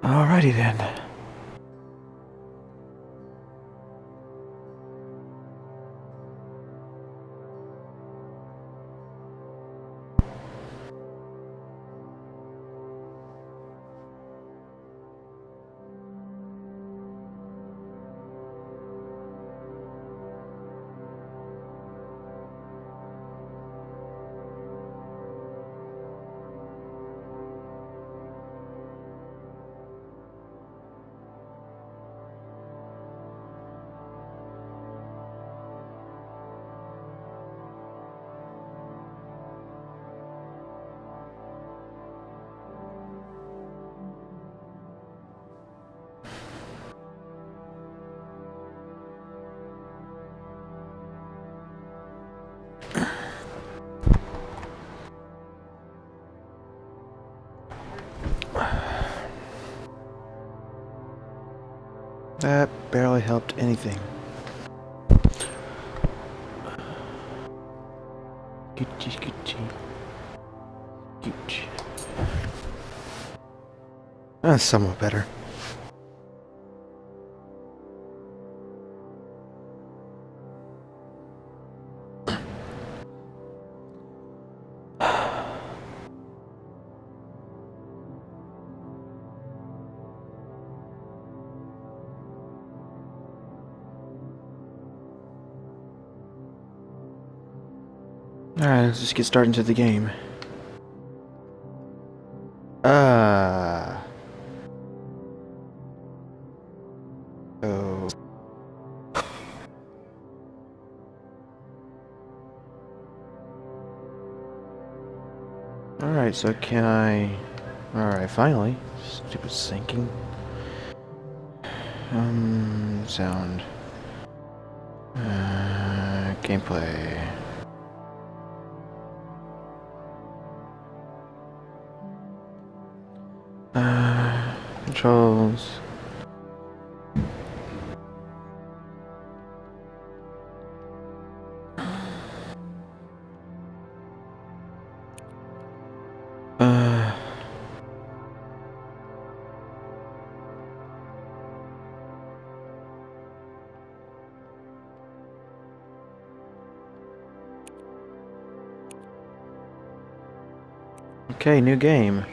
Alrighty then. That barely helped anything. Gucci, Gucci. Gucci. That's somewhat better. Alright, let's just get started into the game. Oh. Alright, so can I... Alright, finally. Stupid syncing. Sound. Gameplay. Controls. Okay, new game.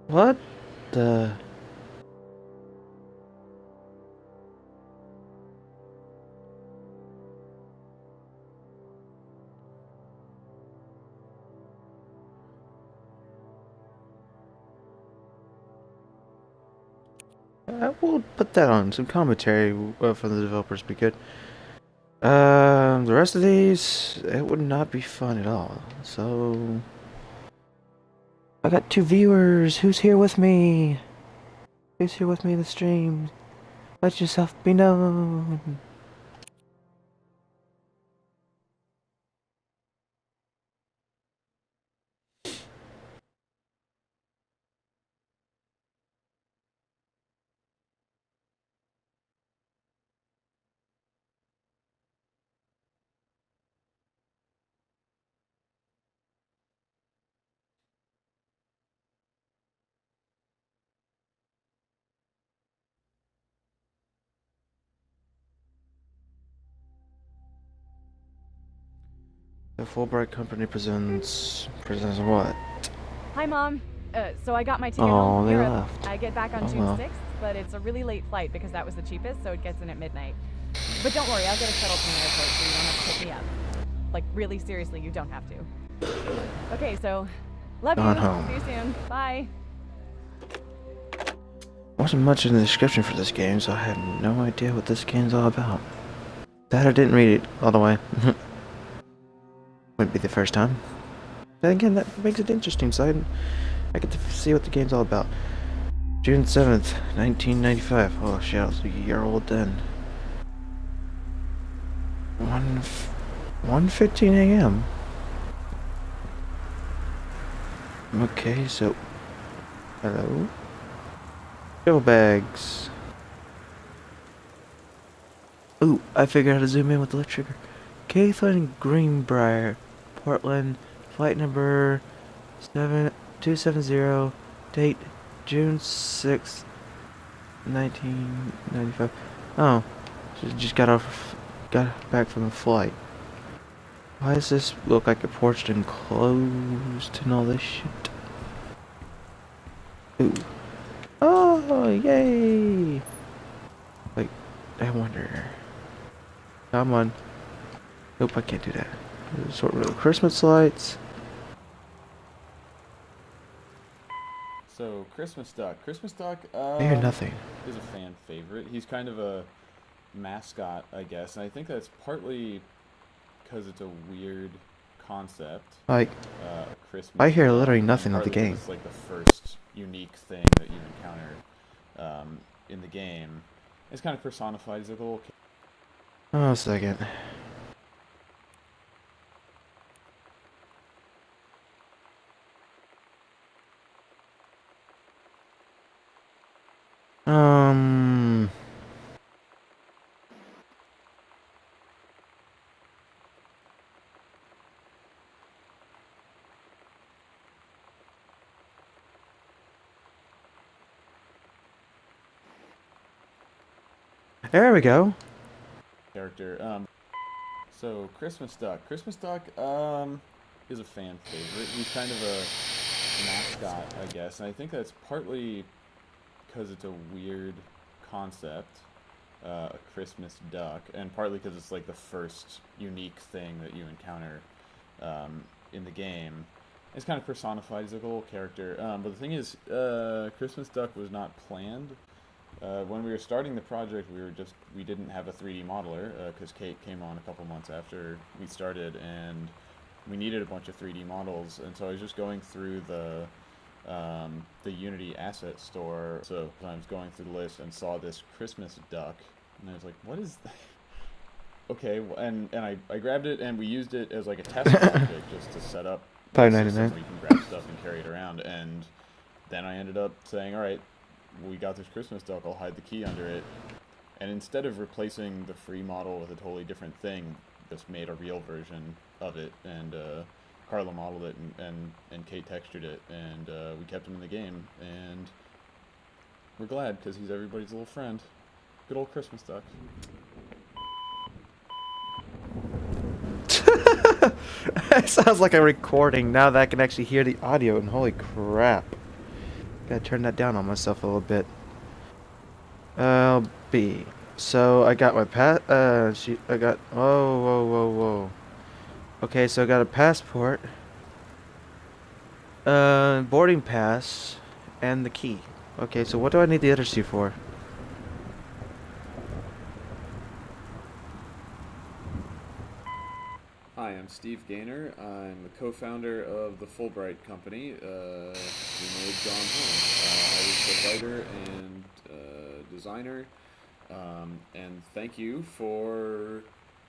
What the... I will put that on. Some commentary from the developers would be good. The rest of these, it would not be fun at all. So... I got 2 viewers. Who's here with me? Who's here with me in the stream? Let yourself be known. The Fulbright Company presents what? Hi, Mom. So I got my ticket Oh, home they from Europe. left. I get back on Oh, June well. 6th, but it's a really late flight because that was the cheapest, so it gets in at midnight. But don't worry, I'll get a shuttle from the airport so you don't have to pick me up. Like, really seriously, you don't have to. Okay, so, love Gone you. home. See you soon. Bye. Wasn't much in the description for this game, so I have no idea what this game's all about. That I didn't read it all the way. Wouldn't be the first time. Then again, that makes it interesting, so I get to see what the game's all about. June 7th, 1995. Oh shit, I was a year old then. 1:15 a.m. Okay, so... Hello? Travel bags. Ooh, I figured out how to zoom in with the left trigger. Caitlin Greenbrier, Portland, flight number 7270, date June 6th, 1995. Oh, she just got back from the flight. Why does this look like a porch enclosed and all this shit? Ooh. Oh, yay! Wait, I wonder. Come on. Nope, I can't do that. Sort of Christmas lights. So, Christmas Duck. Christmas Duck I hear nothing. is a fan favorite. He's kind of a mascot, I guess, and I think that's partly because it's a weird concept. Like, Christmas I hear Duck, literally and nothing of the partly 'cause game. it's like the first unique thing that you encounter in the game. It's kind of personified. He's like a little kid. Oh, a second. Um. There we go. Character. So Christmas Duck. Christmas Duck is a fan favorite. He's kind of a mascot, I guess, and I think that's partly because it's a weird concept, a Christmas duck, and partly because it's like the first unique thing that you encounter in the game. It's kind of personified. He's like a little character. But the thing is, Christmas Duck was not planned. When we were starting the project, we didn't have a 3D modeler because Kate came on a couple months after we started, and we needed a bunch of 3D models. And so I was just going through the Unity asset store. So I was going through the list and saw this Christmas duck, and I was like, "What is that?" Okay, and I grabbed it and we used it as like a test project just to set up a system $5.99. where you can grab stuff and carry it around. And then I ended up saying, "All right, we got this Christmas duck, I'll hide the key under it." And instead of replacing the free model with a totally different thing, just made a real version of it, and Carla modeled it, and Kate textured it, and we kept him in the game, and we're glad, because he's everybody's little friend. Good old Christmas duck. It sounds like a recording now that I can actually hear the audio, and holy crap. Gotta turn that down on myself a little bit. B. So I got my whoa. Okay, so I got a passport, boarding pass, and the key. Okay, so what do I need the other two for? Hi, I'm Steve Gaynor. I'm the co-founder of the Fulbright Company. We made Gone Home. I was the writer and designer. And thank you for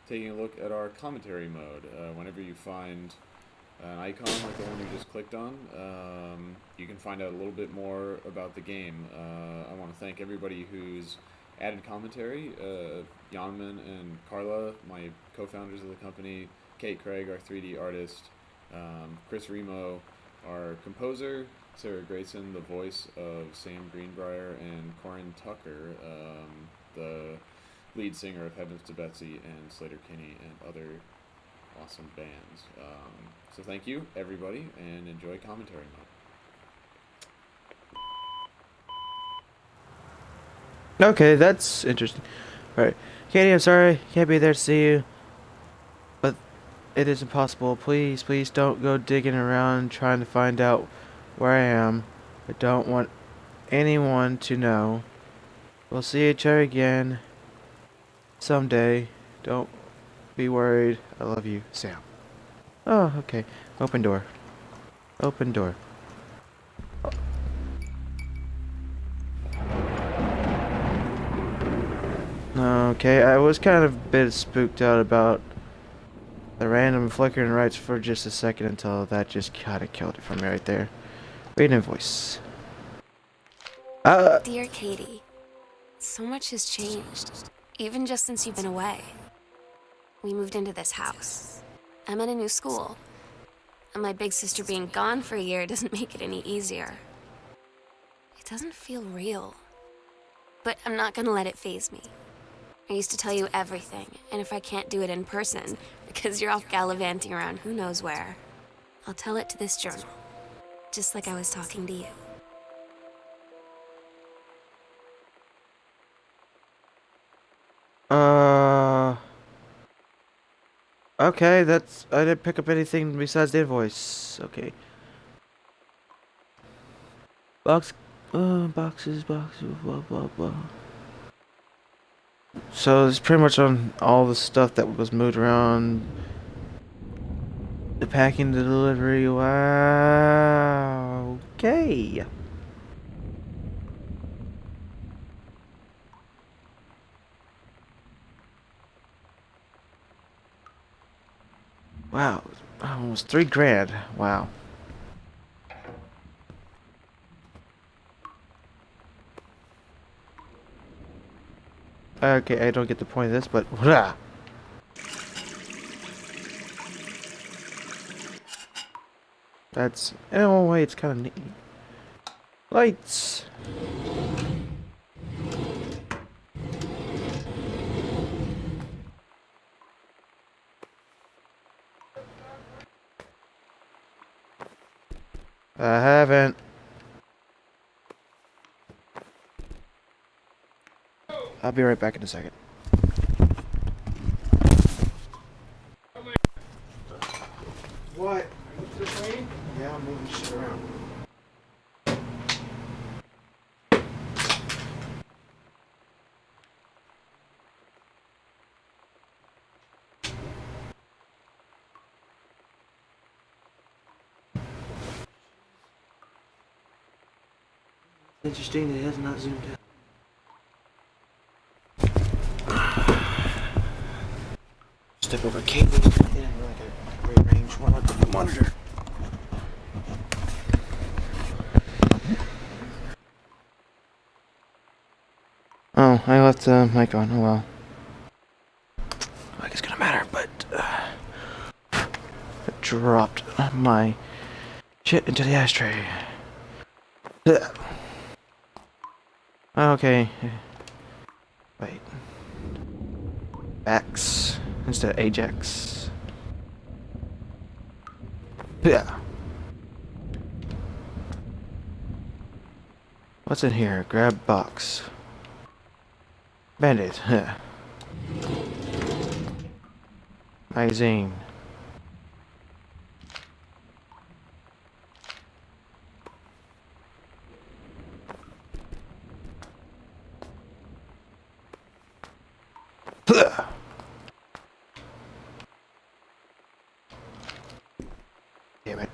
taking a look at our commentary mode. Whenever you find an icon like the one you just clicked on, you can find out a little bit more about the game. I want to thank everybody who's added commentary. Janman and Carla, my co-founders of the company, Kate Craig, our 3D artist, Chris Remo, our composer, Sarah Grayson, the voice of Sam Greenbrier, and Corin Tucker, the lead singer of Heavens to Betsy and Slater Kinney and other awesome bands. So thank you, everybody, and enjoy commentary mode. Okay, that's interesting. Alright. Katie, I'm sorry. Can't be there to see you. But it is impossible. Please don't go digging around trying to find out where I am. I don't want anyone to know. We'll see each other again someday. Don't be worried. I love you, Sam. Oh, okay. Open door. Open door. Okay, I was kind of a bit spooked out about the random flickering lights for just a second until that just kind of killed it for me right there. Read invoice. Dear Katie, so much has changed, even just since you've been away. We moved into this house. I'm in a new school, and my big sister being gone for a year doesn't make it any easier. It doesn't feel real, but I'm not gonna let it faze me. I used to tell you everything, and if I can't do it in person, because you're off gallivanting around who knows where, I'll tell it to this journal, just like I was talking to you. Okay, that's... I didn't pick up anything besides the invoice. Okay. Boxes, blah, blah, blah. So it's pretty much on all the stuff that was moved around. The packing, the delivery, wow. Okay. Wow, almost $3,000. Wow. Okay, I don't get the point of this, but that's in a way it's kind of neat. Lights. I haven't. I'll be right back in a second. What? Are you still playing? Yeah, I'm moving shit around. Interesting, it has not zoomed in. Step over cable. Yeah, like a great range one with the monitor. Oh, I left the mic on. Oh well. Like it's gonna matter, but I dropped my shit into the ashtray. Ugh. Okay. Wait. X instead of Ajax. Yeah. What's in here? Grab box. Band-aid. Magazine. Damn it.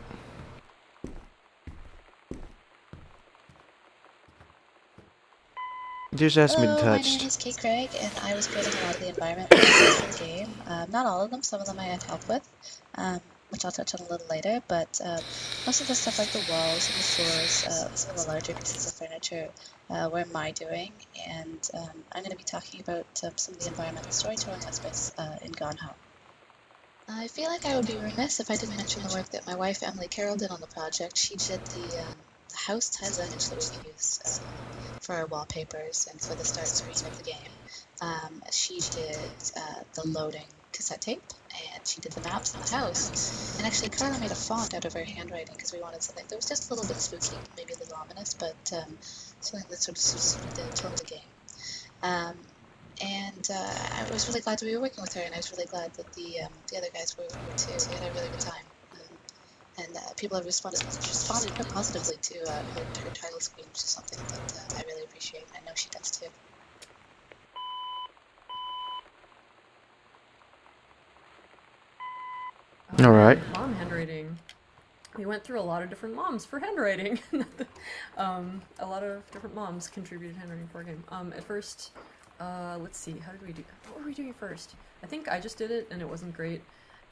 You just asked me to Hello, my touch. name is Kate Craig, and I was creating a lot of the environment for the game. Not all of them, some of them I had help with, which I'll touch on a little later, but most of the stuff like the walls and the floors, some of the larger pieces of furniture were my doing, and I'm going to be talking about some of the environmental storytelling aspects in Gone Home. I feel like I would be remiss if I didn't mention the work that my wife Emily Carroll did on the project. She did the house tiles image that we use for our wallpapers and for the start screen of the game. She did the loading cassette tape, and she did the maps in the house. And actually, Carla made a font out of her handwriting because we wanted something that was just a little bit spooky, maybe a little ominous, but something that sort of suited the tone of the game. And I was really glad to be working with her, and I was really glad that the other guys were too. We had a really good time. And people have responded quite positively to her title screen, which is something that I really appreciate, and I know she does too. Alright. Mom handwriting. We went through a lot of different moms for handwriting. A lot of different moms contributed handwriting for our game. At first, let's see, how did we do? What were we doing first? I think I just did it and it wasn't great.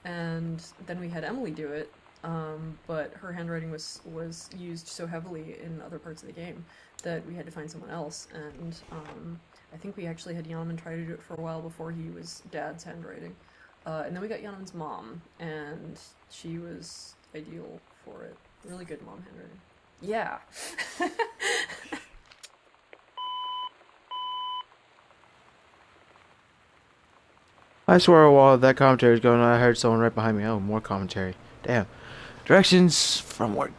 And then we had Emily do it. but her handwriting was used so heavily in other parts of the game that we had to find someone else, and I think we actually had Yanaman try to do it for a while before he was Dad's handwriting. And then we got Yanaman's mom, and she was ideal for it. Really good mom handwriting. Yeah. I swear while that commentary is going on, I heard someone right behind me. Oh, more commentary. Damn. Directions from work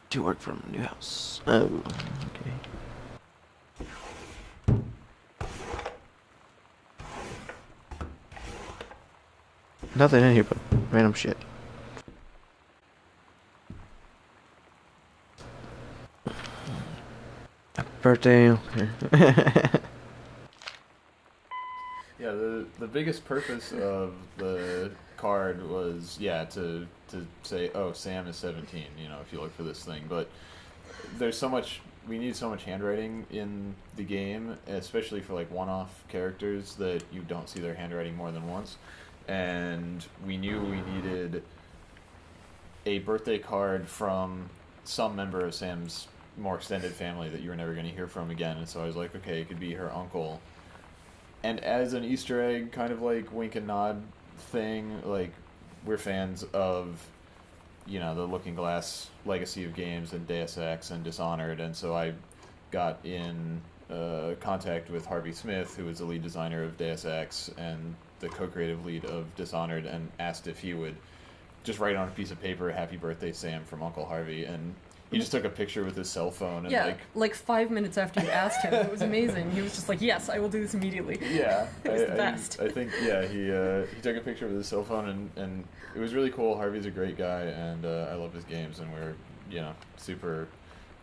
to work from new house. Oh, okay. Nothing in here but random shit. Happy birthday. Yeah, the biggest purpose of the card was, yeah, to say, oh, Sam is 17, you know, if you look for this thing. But there's so much, we need so much handwriting in the game, especially for like one-off characters that you don't see their handwriting more than once. And we knew we needed a birthday card from some member of Sam's more extended family that you were never going to hear from again. And so I was like, okay, it could be her uncle. And as an Easter egg, kind of like wink and nod thing, like, we're fans of, you know, the Looking Glass legacy of games and Deus Ex and Dishonored, and so I got in contact with Harvey Smith, who is the lead designer of Deus Ex and the co-creative lead of Dishonored, and asked if he would just write on a piece of paper, "Happy Birthday, Sam," from Uncle Harvey, and he just took a picture with his cell phone and Yeah, like 5 minutes after you asked him. It was amazing. He was just like, yes, I will do this immediately. Yeah, It was the best. I think, yeah, he took a picture with his cell phone, and it was really cool. Harvey's a great guy, and I love his games, and we're, you know, super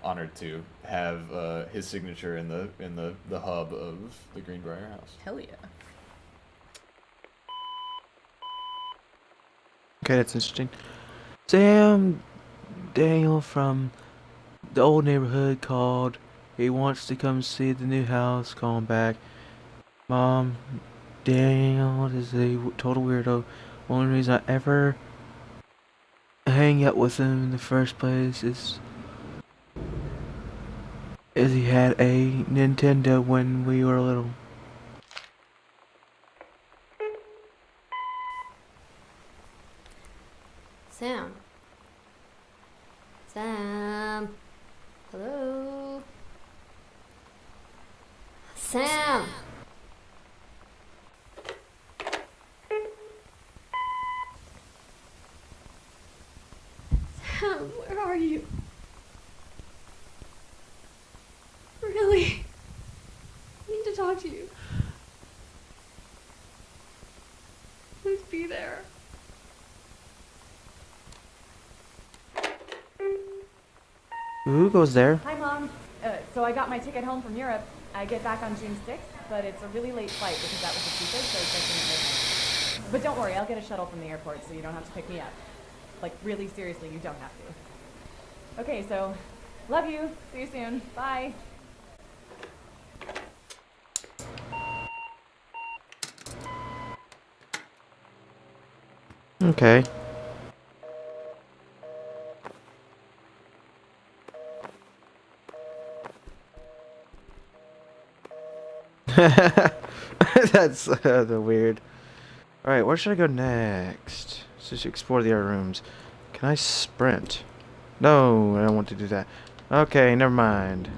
honored to have his signature in the hub of the Greenbrier house. Hell yeah. Okay, that's interesting. Sam Daniel from the old neighborhood called. He wants to come see the new house. Call him back. Mom, Daniel is a total weirdo. Only reason I ever hang out with him in the first place is he had a Nintendo when we were little. Sam. Sam. Hello. Sam. Sam, where are you? Really? I need to talk to you. Please be there. Who goes there? Hi, Mom. So I got my ticket home from Europe. I get back on June 6th, but it's a really late flight because that was the cheapest, so it's just in midnight. But don't worry, I'll get a shuttle from the airport so you don't have to pick me up. Like, really seriously, you don't have to. Okay, so, love you. See you soon. Bye. Okay. That's the weird. Alright, where should I go next? Let's just explore the other rooms. Can I sprint? No, I don't want to do that. Okay, never mind.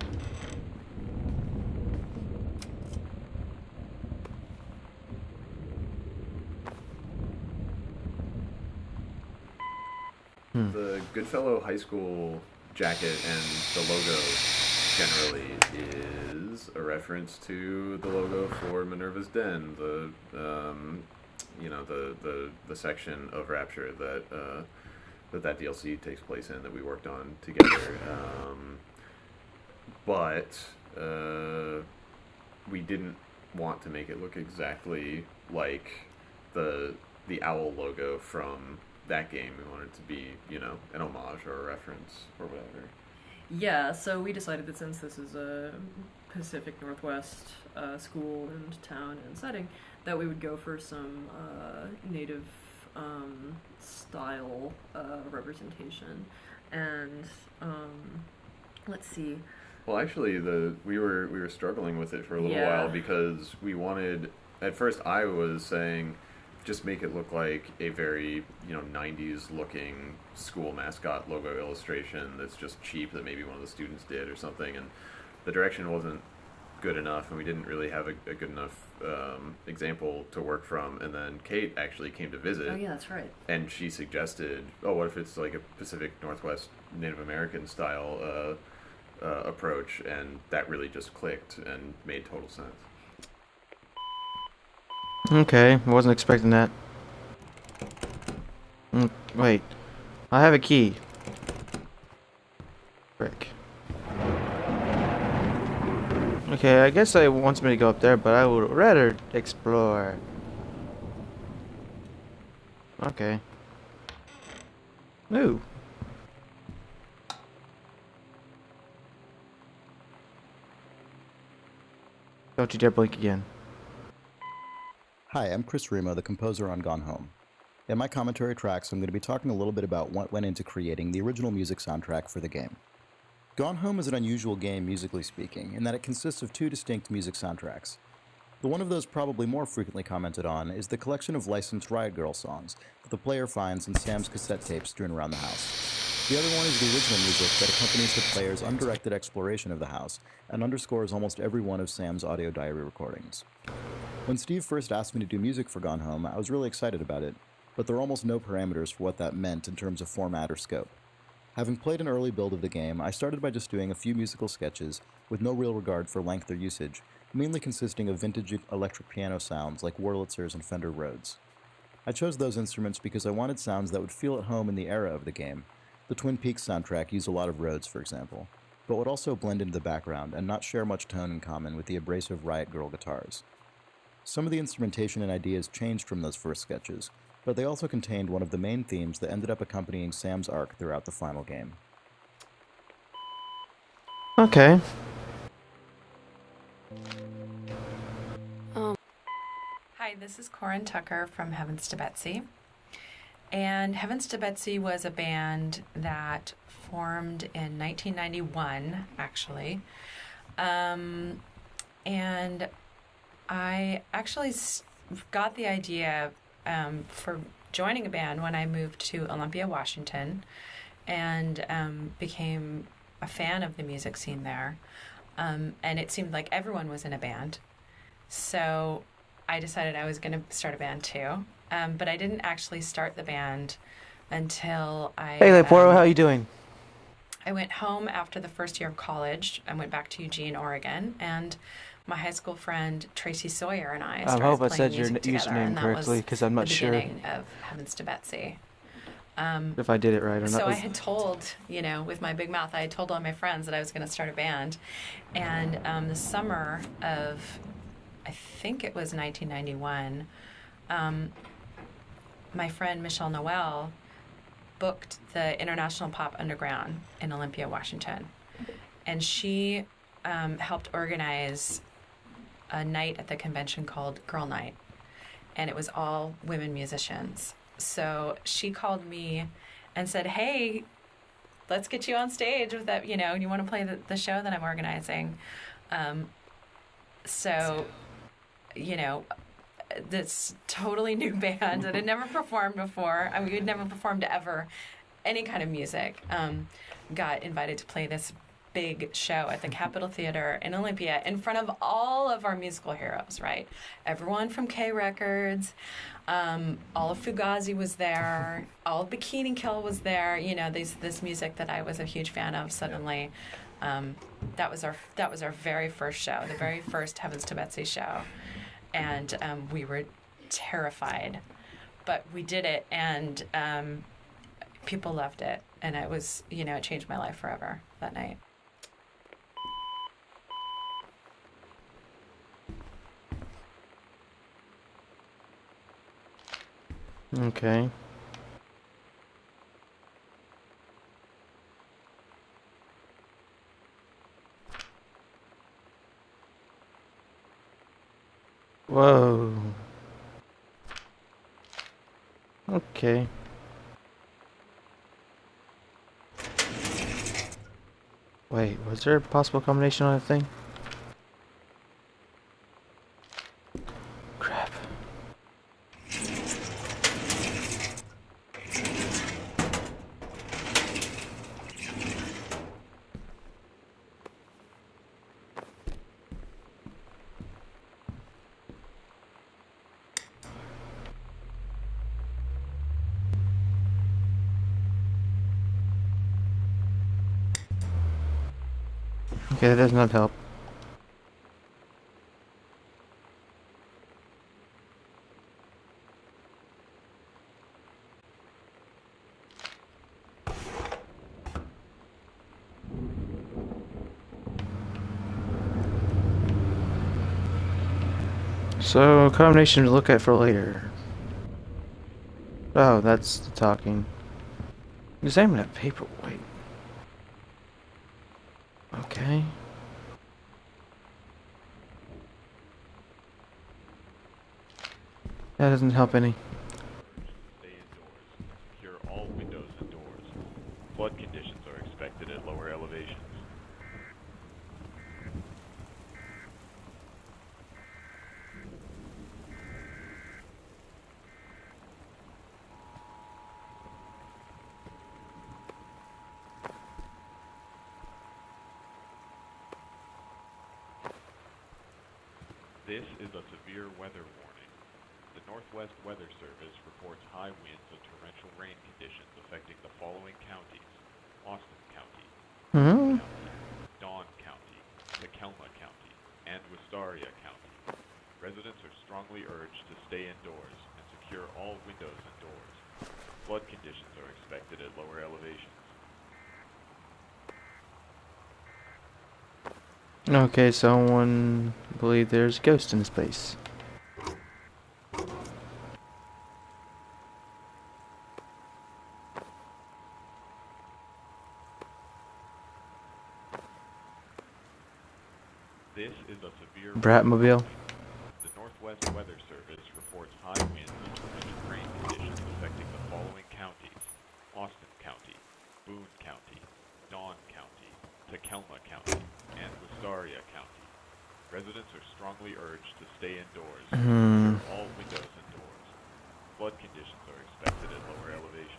The Goodfellow High School jacket and the logo generally is a reference to the logo for Minerva's Den, the you know, the section of Rapture that that DLC takes place in, that we worked on together. But we didn't want to make it look exactly like the owl logo from that game. We wanted it to be, you know, an homage or a reference or whatever. Yeah, so we decided that since this is a Pacific Northwest school and town and setting, that we would go for some native style representation, and let's see. Well, actually, we were struggling with it for a little Yeah. while because we wanted. At first, I was saying, just make it look like a very 90s looking school mascot logo illustration that's just cheap that maybe one of the students did or something, and the direction wasn't good enough, and we didn't really have a good enough example to work from. And then Kate actually came to visit. Oh yeah, that's right. And she suggested, oh, what if it's like a Pacific Northwest Native American style approach, and that really just clicked and made total sense. Okay, I wasn't expecting that. Wait, I have a key. Frick. Okay, I guess it wants me to go up there, but I would rather explore. Okay. Ooh. Don't you dare blink again. Hi, I'm Chris Remo, the composer on Gone Home. In my commentary tracks, I'm going to be talking a little bit about what went into creating the original music soundtrack for the game. Gone Home is an unusual game, musically speaking, in that it consists of two distinct music soundtracks. The one of those probably more frequently commented on is the collection of licensed Riot Girl songs that the player finds in Sam's cassette tapes strewn around the house. The other one is the original music that accompanies the player's undirected exploration of the house and underscores almost every one of Sam's audio diary recordings. When Steve first asked me to do music for Gone Home, I was really excited about it, but there are almost no parameters for what that meant in terms of format or scope. Having played an early build of the game, I started by just doing a few musical sketches with no real regard for length or usage, mainly consisting of vintage electric piano sounds like Wurlitzers and Fender Rhodes. I chose those instruments because I wanted sounds that would feel at home in the era of the game. The Twin Peaks soundtrack used a lot of Rhodes, for example, but would also blend into the background and not share much tone in common with the abrasive Riot Girl guitars. Some of the instrumentation and ideas changed from those first sketches, but they also contained one of the main themes that ended up accompanying Sam's arc throughout the final game. Okay. Hi, this is Corin Tucker from Heavens to Betsy. And Heavens to Betsy was a band that formed in 1991, actually. And I actually got the idea for joining a band when I moved to Olympia, Washington, and became a fan of the music scene there. And it seemed like everyone was in a band. So I decided I was going to start a band too. But I didn't actually start the band until I... Hey, Leporo, how you doing? I went home after the first year of college. I went back to Eugene, Oregon, and my high school friend Tracy Sawyer and I started hope I playing said your music together, username and that correctly, was 'cause I'm not the sure. beginning of Heavens to Betsy. If I did it right or not. So I had told, with my big mouth, I had told all my friends that I was going to start a band. And the summer of, I think it was 1991, my friend Michelle Noel booked the International Pop Underground in Olympia, Washington. And she helped organize a night at the convention called Girl Night. And it was all women musicians. So she called me and said, hey, let's get you on stage with that, you want to play the show that I'm organizing. This totally new band that had never performed before. I mean, we'd never performed ever any kind of music. Got invited to play this big show at the Capitol Theater in Olympia in front of all of our musical heroes, right? Everyone from K Records, all of Fugazi was there, all of Bikini Kill was there. This music that I was a huge fan of. Suddenly, that was our very first show, the very first Heavens to Betsy show, and we were terrified, but we did it, and people loved it, and it was it changed my life forever that night. Okay. Whoa. Okay. Wait, was there a possible combination on that thing? Crap. Okay, that does not help. So, combination to look at for later. Oh, that's the talking. Examine that paperweight. Okay. That doesn't help any. Stay indoors. Secure all windows and doors. Flood conditions are expected at lower elevations. This is a severe weather warning. The Northwest Weather Service reports high winds and torrential rain conditions affecting the following counties: Austin County, Hmm? County, Dawn County, Takelma County, and Wistaria County. Residents are strongly urged to stay indoors and secure all windows and doors. Flood conditions are expected at lower elevations. Okay, someone believe there's a ghost in this place. This is a severe Bratmobile. The Northwest Weather Service reports high winds and torrential rain conditions affecting the following counties: Austin County, Boone County, Dawn County, Takelma County, and Wistaria County. Residents are strongly urged to stay indoors and secure all windows and doors. Flood conditions are expected at lower elevations.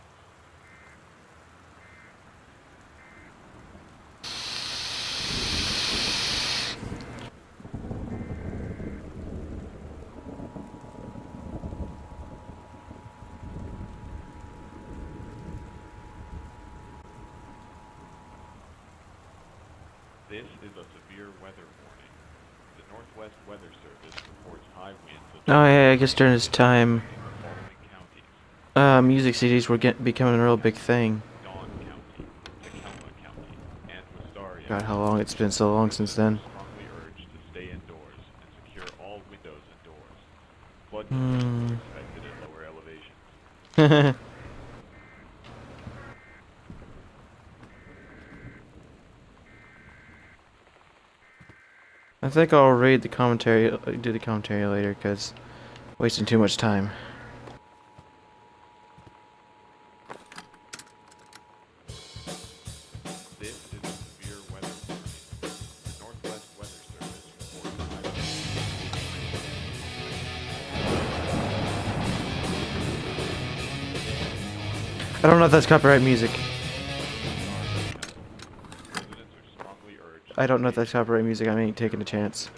This is a severe weather warning. The Northwest Weather Service reports high winds and Oh yeah, I guess during this time, affecting the following counties: music CDs were becoming a real big thing. Dawn County, Takelma County, and Wistaria. God, how long it's been so long since then. Strongly urged to stay indoors and secure all windows and doors. Flood conditions are expected at lower elevations. I think I'll read the commentary, do the commentary later, because wasting too much time. This is a severe weather warning. The Northwest Weather Service reports high winds. I don't know if that's copyright music. Residents are strongly urged. I don't know if that's copyright music. I ain't taking a chance.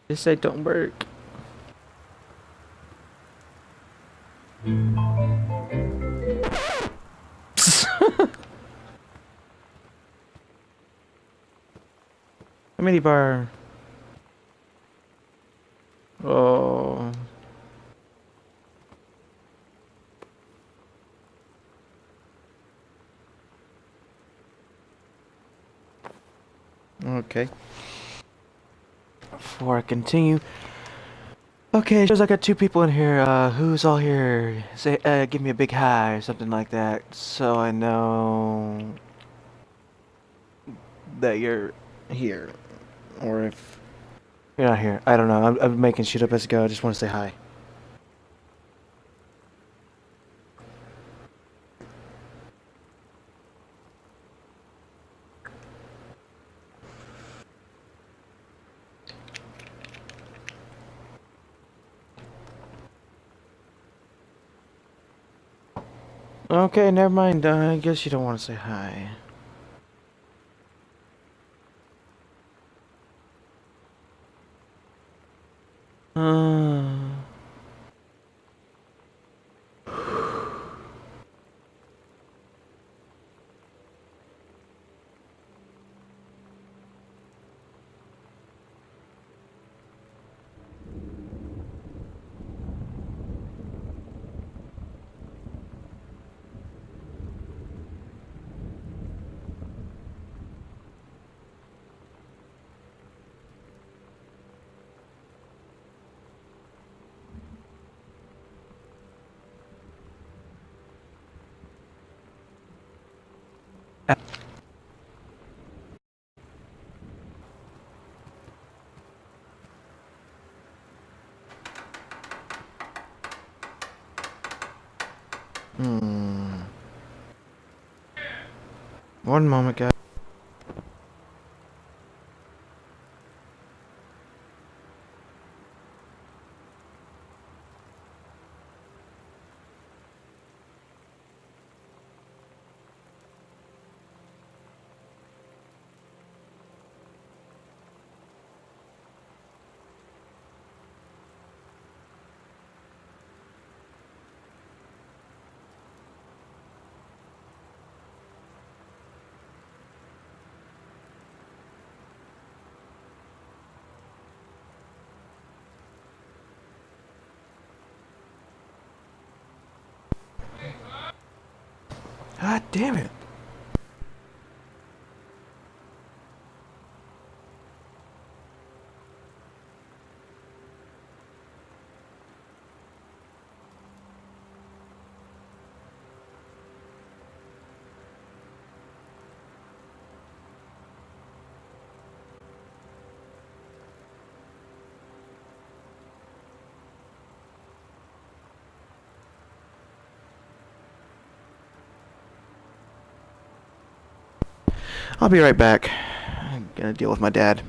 This side don't work. A mini bar. Oh. Okay. before I continue. Okay, shows I got 2 people in here. Who's all here? Say, give me a big hi or something like that, so I know that you're here. Or if you're not here, I don't know. I'm making shit up as I go. I just want to say hi. Okay, never mind. I guess you don't want to say hi. Uh... Hmm. One moment, guys. God damn it. I'll be right back. I'm gonna deal with my dad.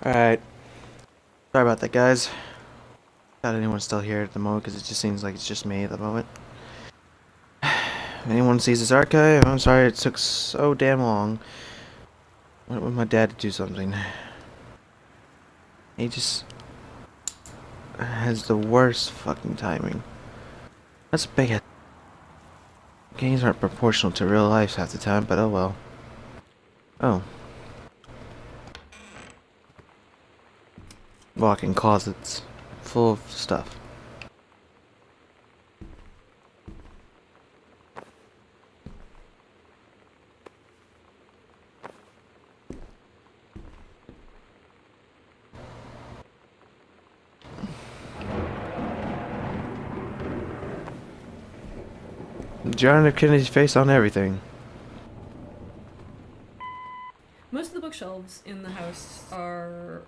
Alright. Sorry about that, guys. Not anyone still here at the moment because it just seems like it's just me at the moment. If anyone sees this archive, I'm sorry it took so damn long. I went with my dad to do something. He just has the worst fucking timing. That's a big head. Games aren't proportional to real life half the time, but oh well. Oh. Walk-in closets full of stuff. John F. Kennedy's face on everything. Most of the bookshelves in the house are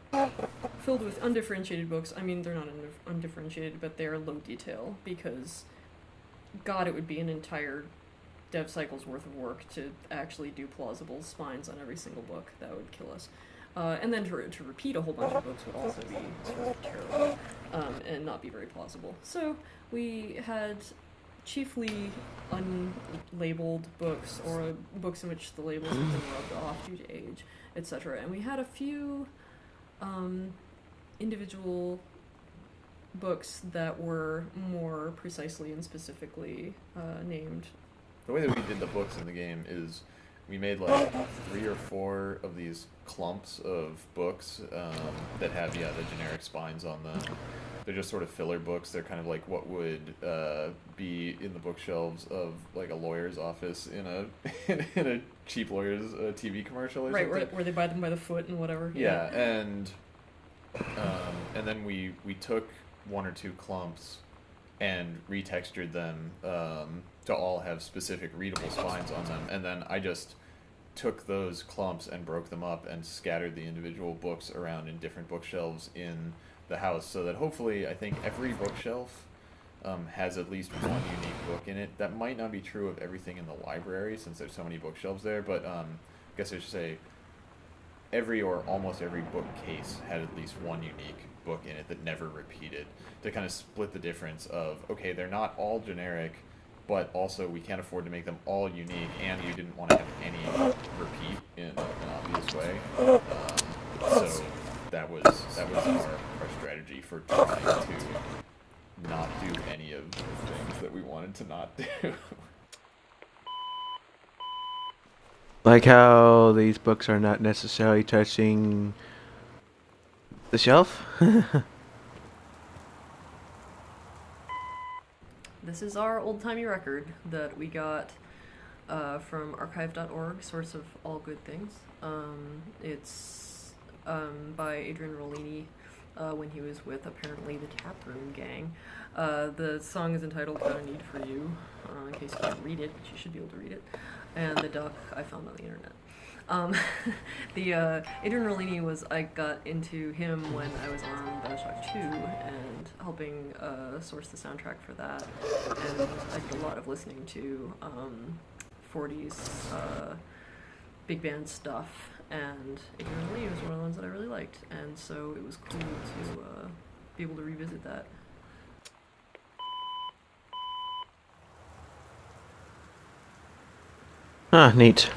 filled with undifferentiated books. I mean, they're not undifferentiated, but they're low detail because, God, it would be an entire dev cycle's worth of work to actually do plausible spines on every single book. That would kill us. And then to repeat a whole bunch of books would also be sort of terrible and not be very plausible. So we had chiefly unlabeled books or books in which the labels have been rubbed off due to age, etc. And we had a few individual books that were more precisely and specifically named. The way that we did the books in the game is we made like 3 or 4 of these clumps of books that have, the generic spines on them. They're just sort of filler books. They're kind of like what would be in the bookshelves of like a lawyer's office in a in a cheap lawyer's TV commercial or right, something. Where they buy them by the foot and whatever. Yeah, and then we took 1 or 2 clumps and retextured them to all have specific readable spines on them, and then I just took those clumps and broke them up and scattered the individual books around in different bookshelves in the house, so that hopefully I think every bookshelf has at least one unique book in it. That might not be true of everything in the library since there's so many bookshelves there, but I guess I should say every or almost every bookcase had at least one unique book in it that never repeated, to kind of split the difference of, okay, they're not all generic, but also we can't afford to make them all unique, and we didn't want to have any repeat in an obvious way. So that was our strategy for trying to not do any of the things that we wanted to not do. Like how these books are not necessarily touching the shelf. This is our old-timey record that we got from archive.org, source of all good things. It's by Adrian Rollini when he was with, apparently, the Taproom Gang. The song is entitled Got a Need for You, in case you can't read it, but you should be able to read it. And the duck I found on the internet. Adrian Rollini I got into him when I was on Bioshock 2 and helping source the soundtrack for that. And I did a lot of listening to 40s big band stuff. And Adrian Rollini was one of the ones that I really liked. And so it was cool to be able to revisit that. Ah, neat.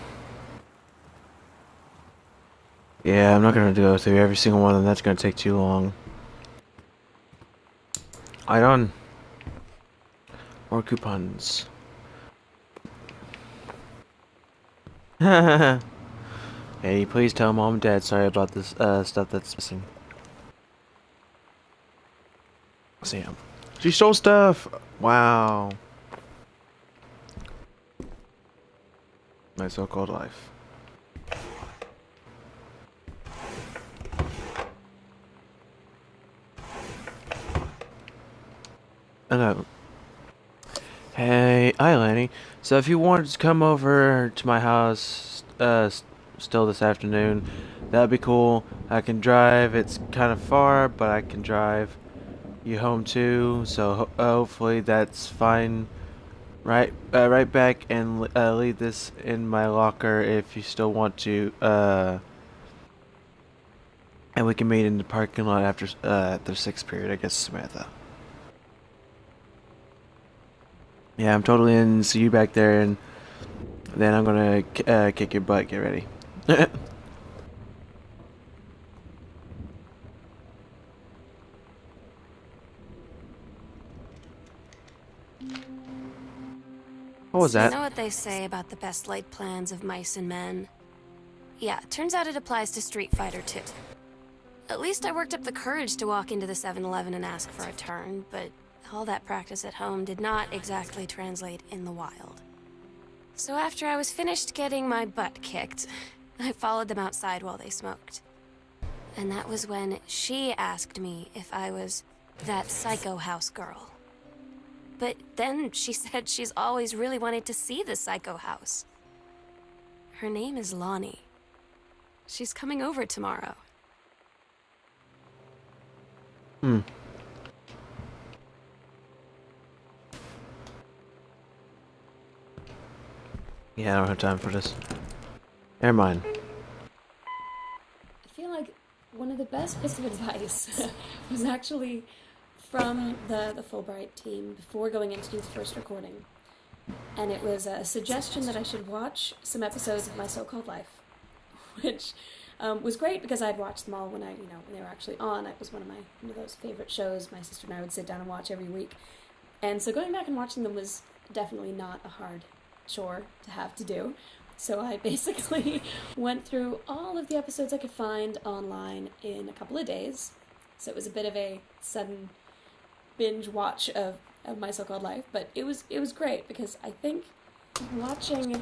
Yeah, I'm not gonna go through every single one, and that's gonna take too long. I done. More coupons. Hey, please tell Mom and Dad sorry about this stuff that's missing. Sam. She stole stuff! Wow. My so-called life. No. Hey, hi Lenny. So if you wanted to come over to my house still this afternoon, that'd be cool. I can drive. It's kind of far, but I can drive you home too. So hopefully that's fine. Right back and leave this in my locker if you still want to And we can meet in the parking lot after the 6th period, I guess, Samantha. Yeah, I'm totally in. See you back there, and then I'm gonna kick your butt. Get ready. What was So that? you know what they say about the best laid plans of mice and men? Yeah, turns out it applies to Street Fighter too. At least I worked up the courage to walk into the 7-Eleven and ask for a turn, but all that practice at home did not exactly translate in the wild. So after I was finished getting my butt kicked, I followed them outside while they smoked. And that was when she asked me if I was that psycho house girl. But then she said she's always really wanted to see the psycho house. Her name is Lonnie. She's coming over tomorrow. Hmm. Yeah, I don't have time for this. Never mind. I feel like one of the best bits of advice was actually from the Fulbright team before going into the first recording. And it was a suggestion that I should watch some episodes of My So-Called Life, which was great because I'd watched them all when when they were actually on. It was one of those favorite shows my sister and I would sit down and watch every week. And so going back and watching them was definitely not a hard chore to have to do. So I basically went through all of the episodes I could find online in a couple of days. So it was a bit of a sudden binge watch of My So-Called Life, but it was great because I think watching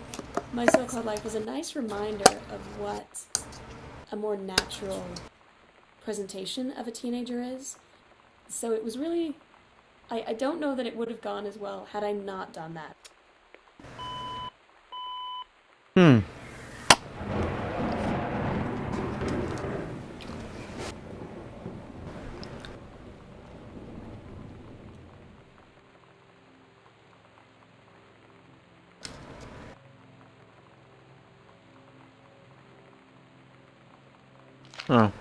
My So-Called Life was a nice reminder of what a more natural presentation of a teenager is. So it was really, I don't know that it would have gone as well had I not done that. Hmm. Oh.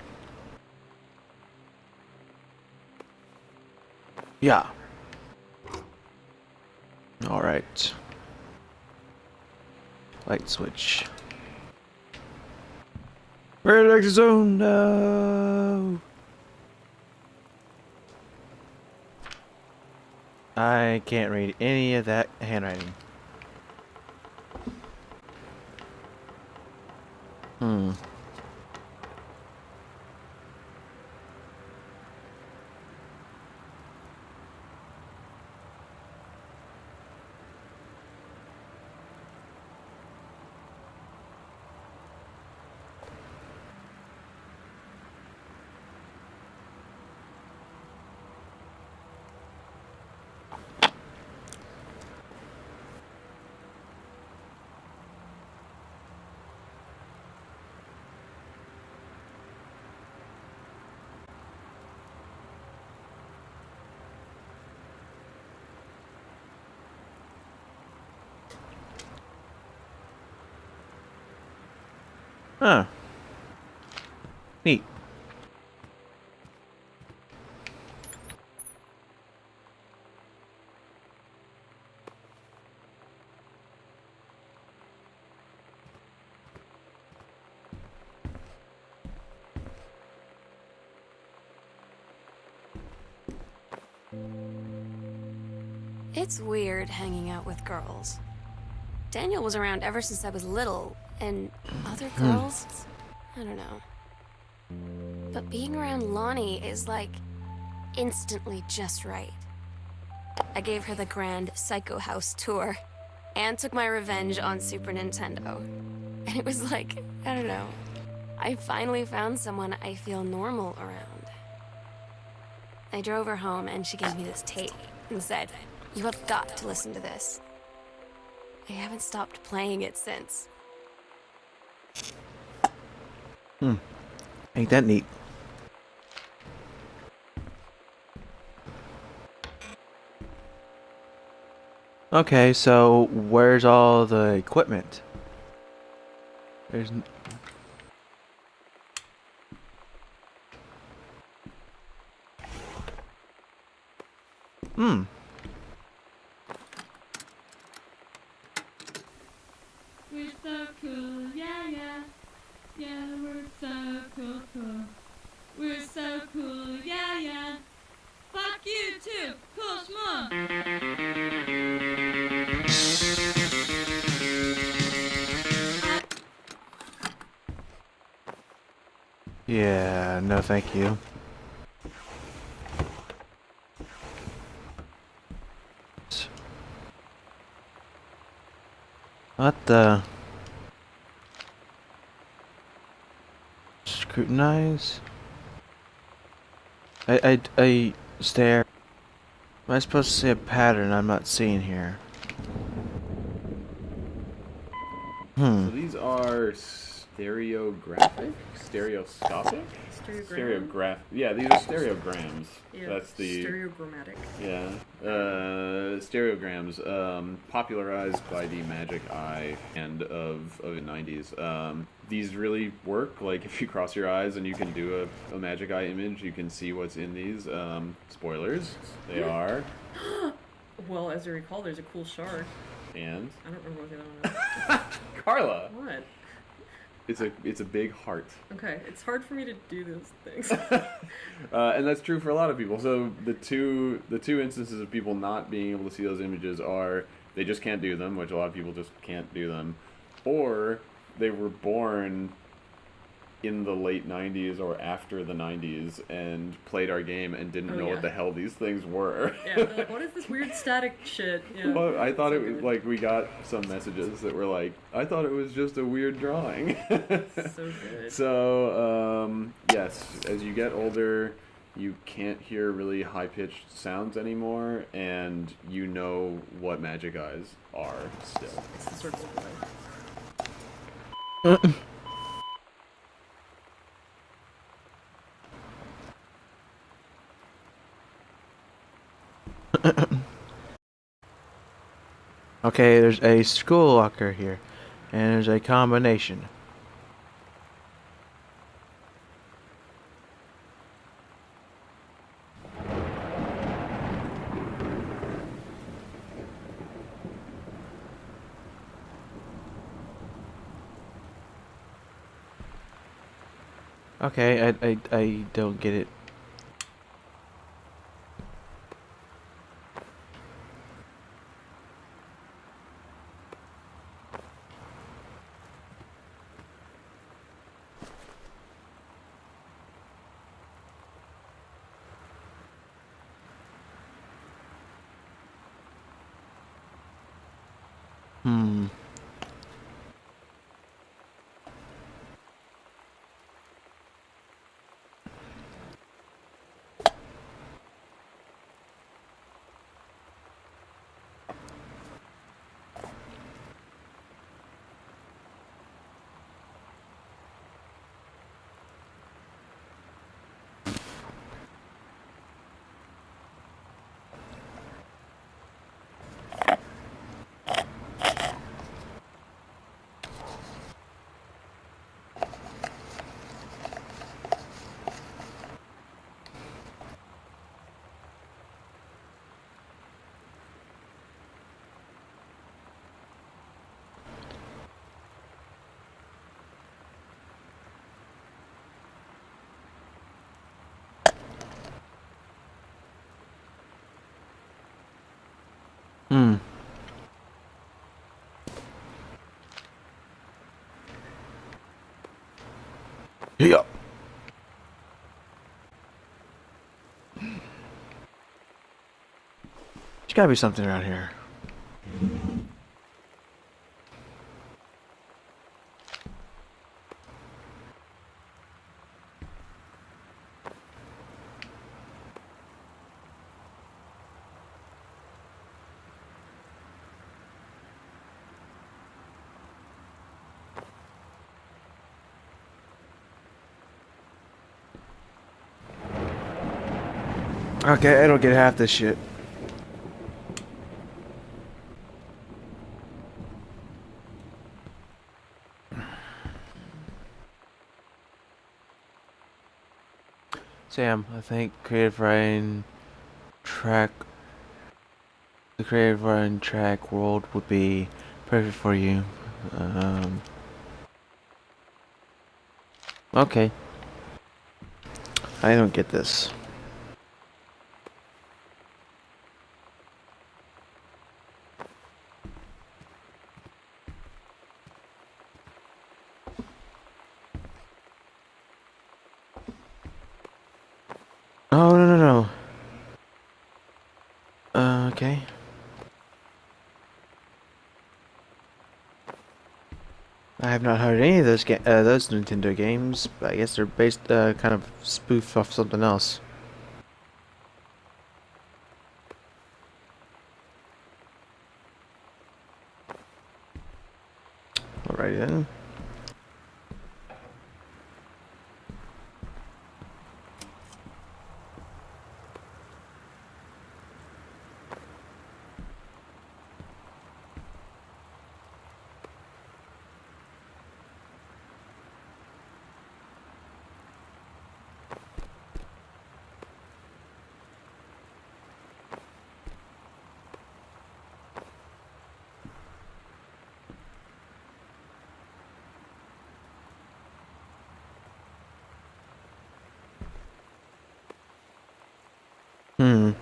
Yeah. All right. Light switch. Red exit zone. No. I can't read any of that handwriting. Hmm. Huh. Neat. It's weird hanging out with girls. Daniel was around ever since I was little, and other girls? I don't know. But being around Lonnie is like instantly just right. I gave her the grand Psycho House tour and took my revenge on Super Nintendo. And it was like, I don't know. I finally found someone I feel normal around. I drove her home and she gave me this tape and said, "You have got to listen to this." I haven't stopped playing it since. Ain't that neat? Okay, so where's all the equipment? There's Hmm. We're so cool, yeah, yeah. Yeah, we're so cool, cool. We're so cool, yeah, yeah. Fuck you too, cool schmuck. Yeah, no thank you. What the? Scrutinize? I stare. Am I supposed to see a pattern I'm not seeing here? So these are stereographic? Stereoscopic? Stereogram? Yeah, these are stereograms. Yeah, That's the... stereogrammatic. Yeah. Stereograms, popularized by the Magic Eye and of the 90s. These really work. Like, if you cross your eyes and you can do a Magic Eye image, you can see what's in these. Spoilers. They are... Well, as you recall, there's a cool shark. And... I don't remember what the other one is. Carla! What? It's a big heart. Okay, it's hard for me to do those things. And that's true for a lot of people. So the two instances of people not being able to see those images are they just can't do them, which a lot of people just can't do them, or they were born in the late 90s or after the 90s and played our game and didn't know what the hell these things were. Yeah, they're like, what is this weird static shit? Yeah. Well, I thought it was like we got some messages that were like, I thought it was just a weird drawing. So good. So, yes, as you get older, you can't hear really high-pitched sounds anymore, and you know what Magic Eyes are still. It's the circle of life. Okay, there's a school locker here, and there's a combination. Okay, I don't get it. Hmm. Hmm. Yeah. There's gotta be something around here. Okay, I don't get half this shit. Sam, I think creative writing, track creative run track world would be perfect for you. Okay. I don't get this. Oh, no, no, no. Okay. I have not heard any of those those Nintendo games, but I guess they're based, kind of spoofed off something else. Alrighty then. Hmm.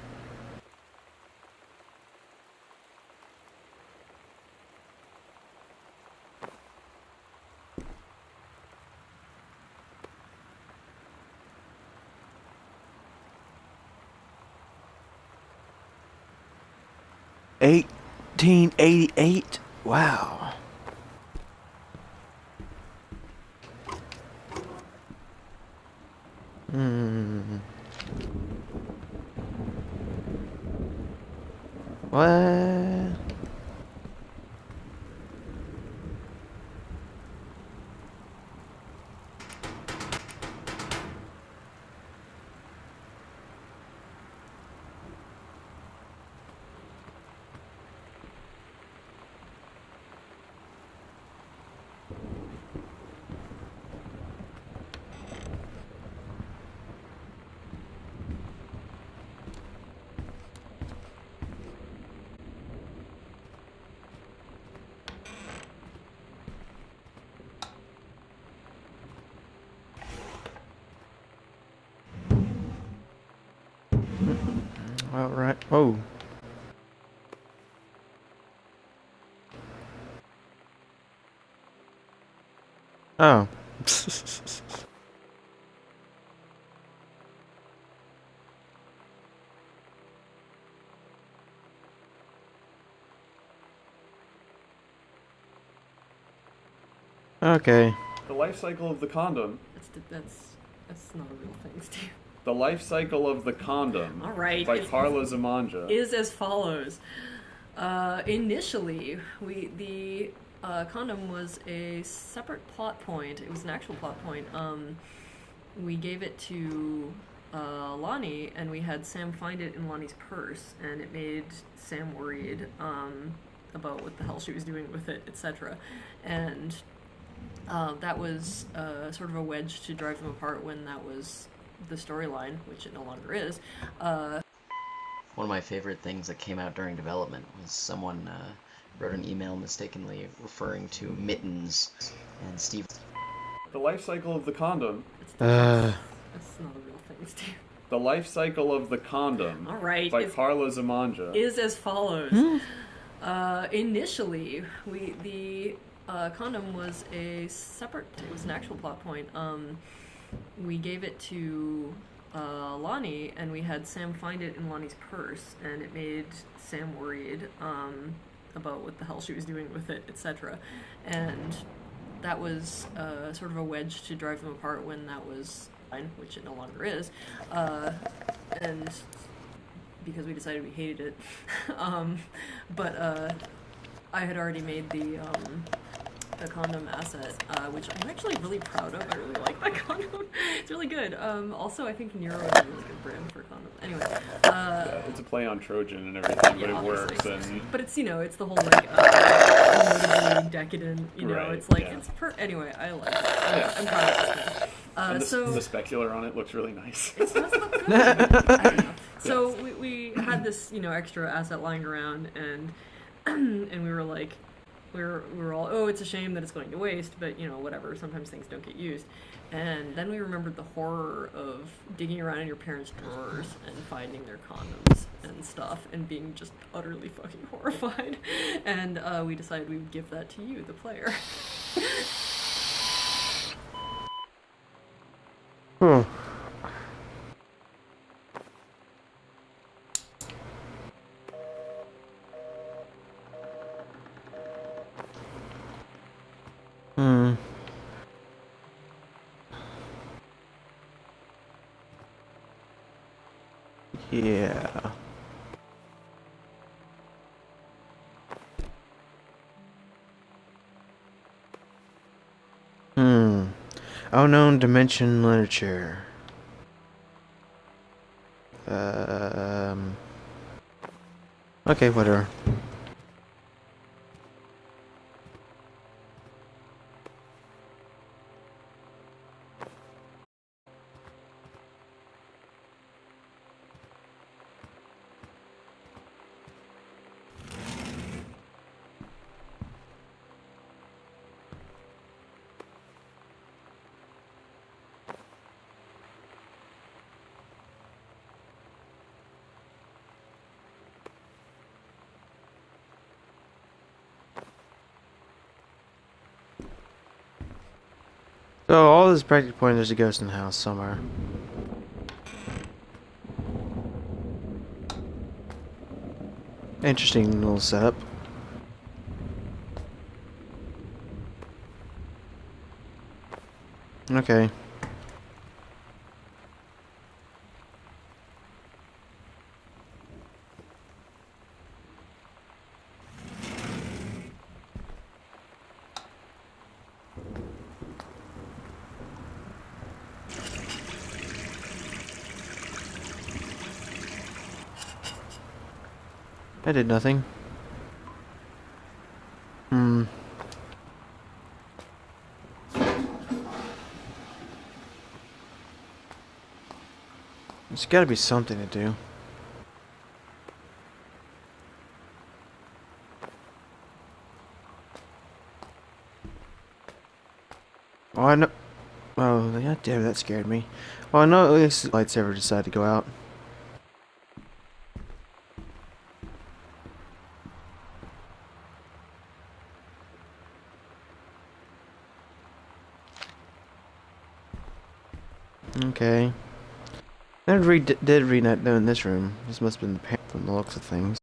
$1888. Wow. Hmm. What? All right. Oh. Oh. Okay. The life cycle of the condom. That's not a real thing, Steve. The life cycle of the condom. All right. By Carla Zamanja. Is as follows. Initially, the condom was a separate plot point. It was an actual plot point. We gave it to Lonnie, and we had Sam find it in Lonnie's purse, and it made Sam worried about what the hell she was doing with it, etc. And that was sort of a wedge to drive them apart when that was the storyline, which it no longer is. One of my favorite things that came out during development was someone wrote an email mistakenly referring to mittens, and Steve... The life cycle of the condom. That's not a real thing, Steve. The life cycle of the condom. All right. By Carla Zamanja. Is as follows. Initially, the condom was a separate... It was an actual plot point. We gave it to Lonnie, and we had Sam find it in Lonnie's purse, and it made Sam worried about what the hell she was doing with it, etc. And that was sort of a wedge to drive them apart when that was fine, which it no longer is. And because we decided we hated it. But I had already made the condom asset, which I'm actually really proud of. I really like that condom. It's really good. Also, I think Nero is a really good brand for condom. Anyway. Yeah, it's a play on Trojan and everything, but yeah, it works. And but it's, it's the whole, like, decadent, right, it's like, yeah. it's anyway, I like it. I'm proud of this thing. and the specular on it looks really nice. It's not I don't know. So we had had this, extra asset lying around, and and we were like, we were all, oh, it's a shame that it's going to waste, but whatever. Sometimes things don't get used. And then we remembered the horror of digging around in your parents' drawers and finding their condoms and stuff, and being just utterly fucking horrified. And we decided we would give that to you, the player. Hmm. Hmm. Yeah. Hmm. Unknown dimension literature. Okay, whatever. So all this practically point there's a ghost in the house somewhere. Interesting little setup. Okay. I did nothing. Hmm. There's gotta be something to do. Oh, I know. Oh, god damn, that scared me. Well, I know at least the lights ever decide to go out. Okay. I did read that in this room. This must have been the parent from the looks of things.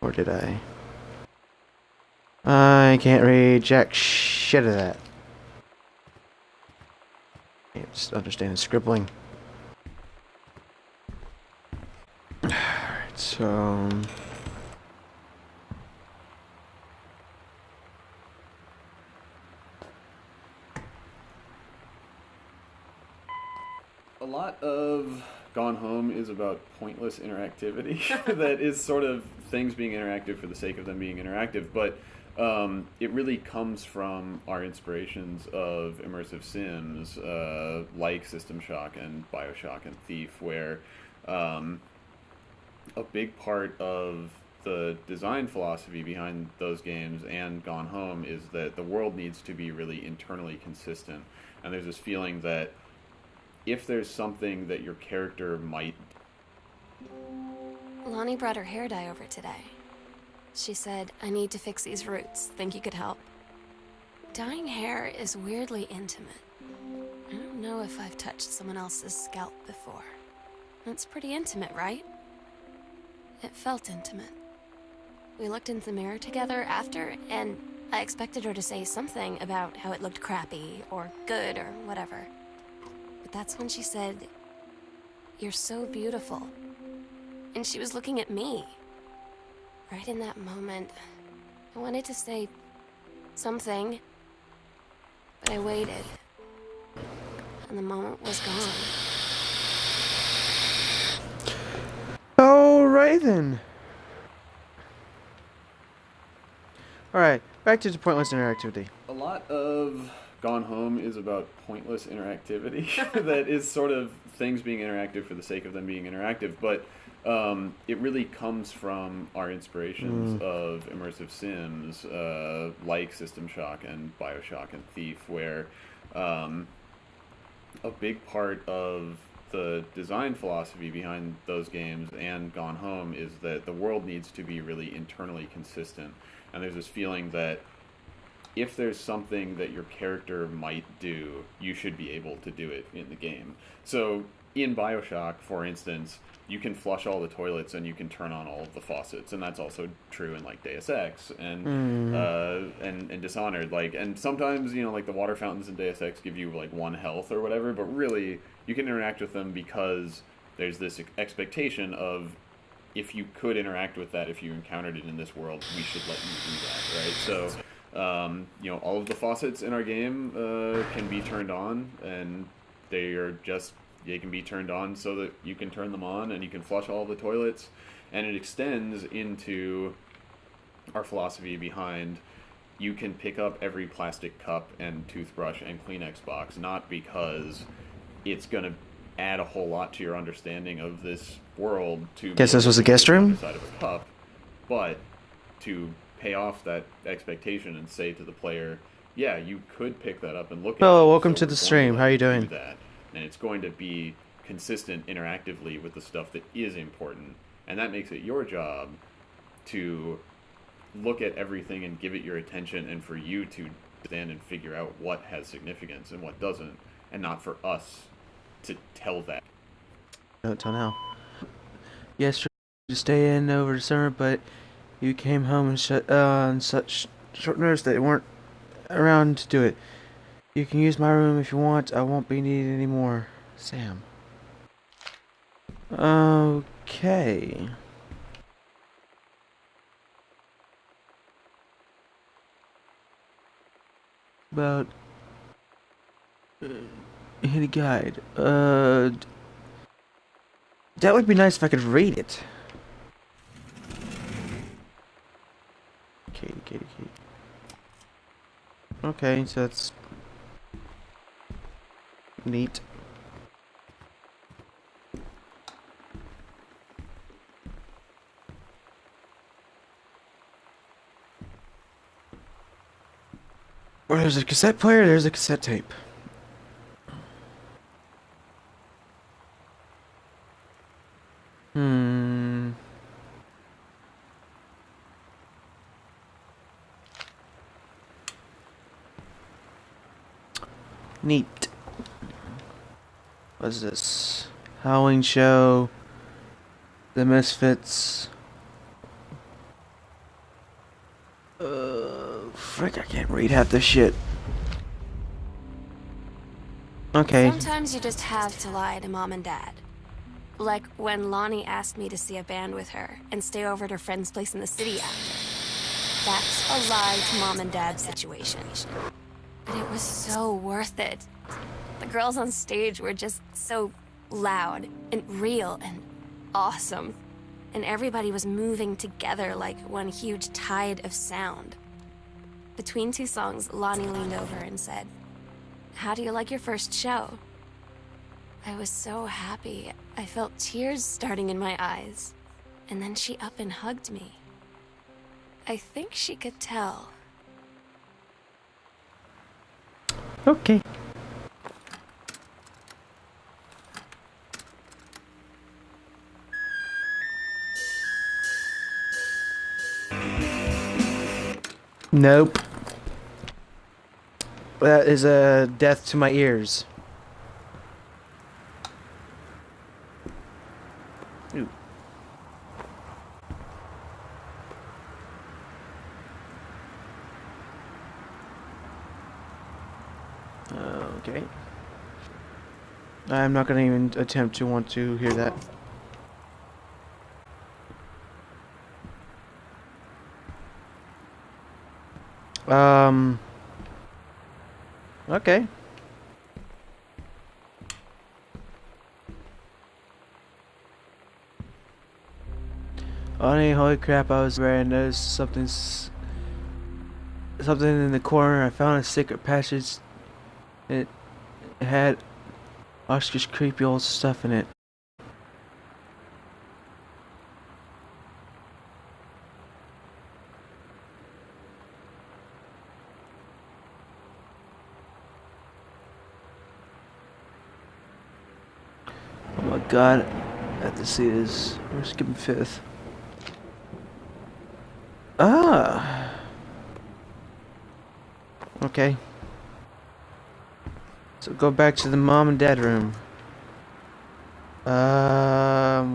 Or did I? I can't read jack shit of that. Can't just understand scribbling. Alright, so... A lot of Gone Home is about pointless interactivity that is sort of things being interactive for the sake of them being interactive, but it really comes from our inspirations of immersive sims like System Shock and Bioshock and Thief, where a big part of the design philosophy behind those games and Gone Home is that the world needs to be really internally consistent, and there's this feeling that if there's something that your character might... Lonnie brought her hair dye over today. She said, I need to fix these roots. Think you could help? Dyeing hair is weirdly intimate. I don't know if I've touched someone else's scalp before. It's pretty intimate, right? It felt intimate. We looked in the mirror together after, and I expected her to say something about how it looked crappy, or good, or whatever. But that's when she said, "You're so beautiful." And she was looking at me. Right in that moment, I wanted to say something, but I waited. And the moment was gone. Alright then. Alright, back to the pointless interactivity. A lot of Gone Home is about pointless interactivity that is sort of things being interactive for the sake of them being interactive, but it really comes from our inspirations of immersive sims like System Shock and Bioshock and Thief, where a big part of the design philosophy behind those games and Gone Home is that the world needs to be really internally consistent, and there's this feeling that if there's something that your character might do, you should be able to do it in the game. So in Bioshock, for instance, you can flush all the toilets and you can turn on all of the faucets, and that's also true in like Deus Ex and Dishonored. Like, and sometimes, you know, like the water fountains in Deus Ex give you like 1 health or whatever, but really you can interact with them because there's this expectation of, if you could interact with that, if you encountered it in this world, we should let you do that, right? So you know, all of the faucets in our game can be turned on, and they can be turned on so that you can turn them on, and you can flush all the toilets, and it extends into our philosophy behind you can pick up every plastic cup and toothbrush and Kleenex box, not because it's going to add a whole lot to your understanding of this world to Guess this was a guest room? side of a cup, but to pay off that expectation and say to the player, yeah, you could pick that up and look at it. Hello, welcome so to we're the going to stream. let How are you you doing? do that. And it's going to be consistent interactively with the stuff that is important. And that makes it your job to look at everything and give it your attention, and for you to stand and figure out what has significance and what doesn't, and not for us to tell that. No, until now. Yes, sure, to stay in over the summer, but you came home and on such short notice that you weren't around to do it. You can use my room if you want. I won't be needed anymore. Sam. Okay. About hit a guide. That would be nice if I could read it. Katie. Okay, so that's neat. Where there's a cassette player, there's a cassette tape. Neat. What's this? Halloween show. The Misfits. Frick, I can't read half this shit. Okay. Sometimes you just have to lie to Mom and Dad. Like when Lonnie asked me to see a band with her and stay over at her friend's place in the city after. That's a lie to Mom and Dad situation. But it was so worth it. The girls on stage were just so loud and real and awesome. And everybody was moving together like one huge tide of sound. Between 2 songs, Lonnie leaned over and said, "How do you like your first show?" I was so happy. I felt tears starting in my eyes. And then she up and hugged me. I think she could tell. Okay. Nope. That is a death to my ears. Ooh. Okay. I'm not going to even attempt to want to hear that. Okay. Oh, holy crap, I was wearing those something in the corner. I found a secret passage It had Oscar's creepy old stuff in it. Oh my god, I have to see this. We're skipping 5th. Ah! Okay. So go back to the mom and dad room.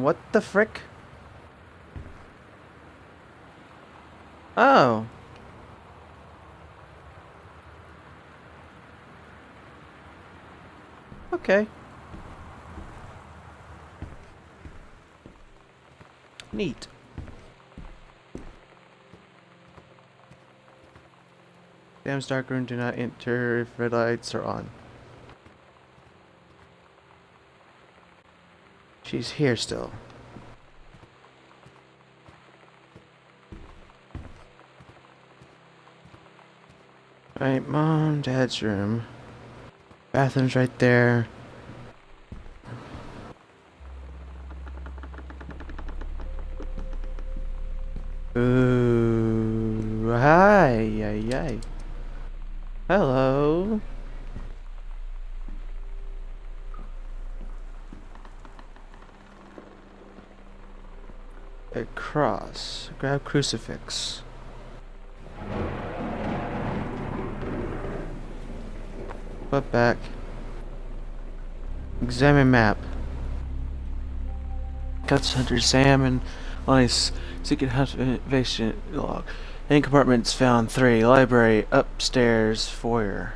What the frick? Oh. Okay. Neat. Sam's dark room, do not enter if red lights are on. She's here still. Right, mom, dad's room. Bathroom's right there. Ooh, hi. Hello. A cross. Grab crucifix. Put back. Examine map. Cuts Hunter Sam and on his secret observation log. In compartments found 3. Library, upstairs, foyer.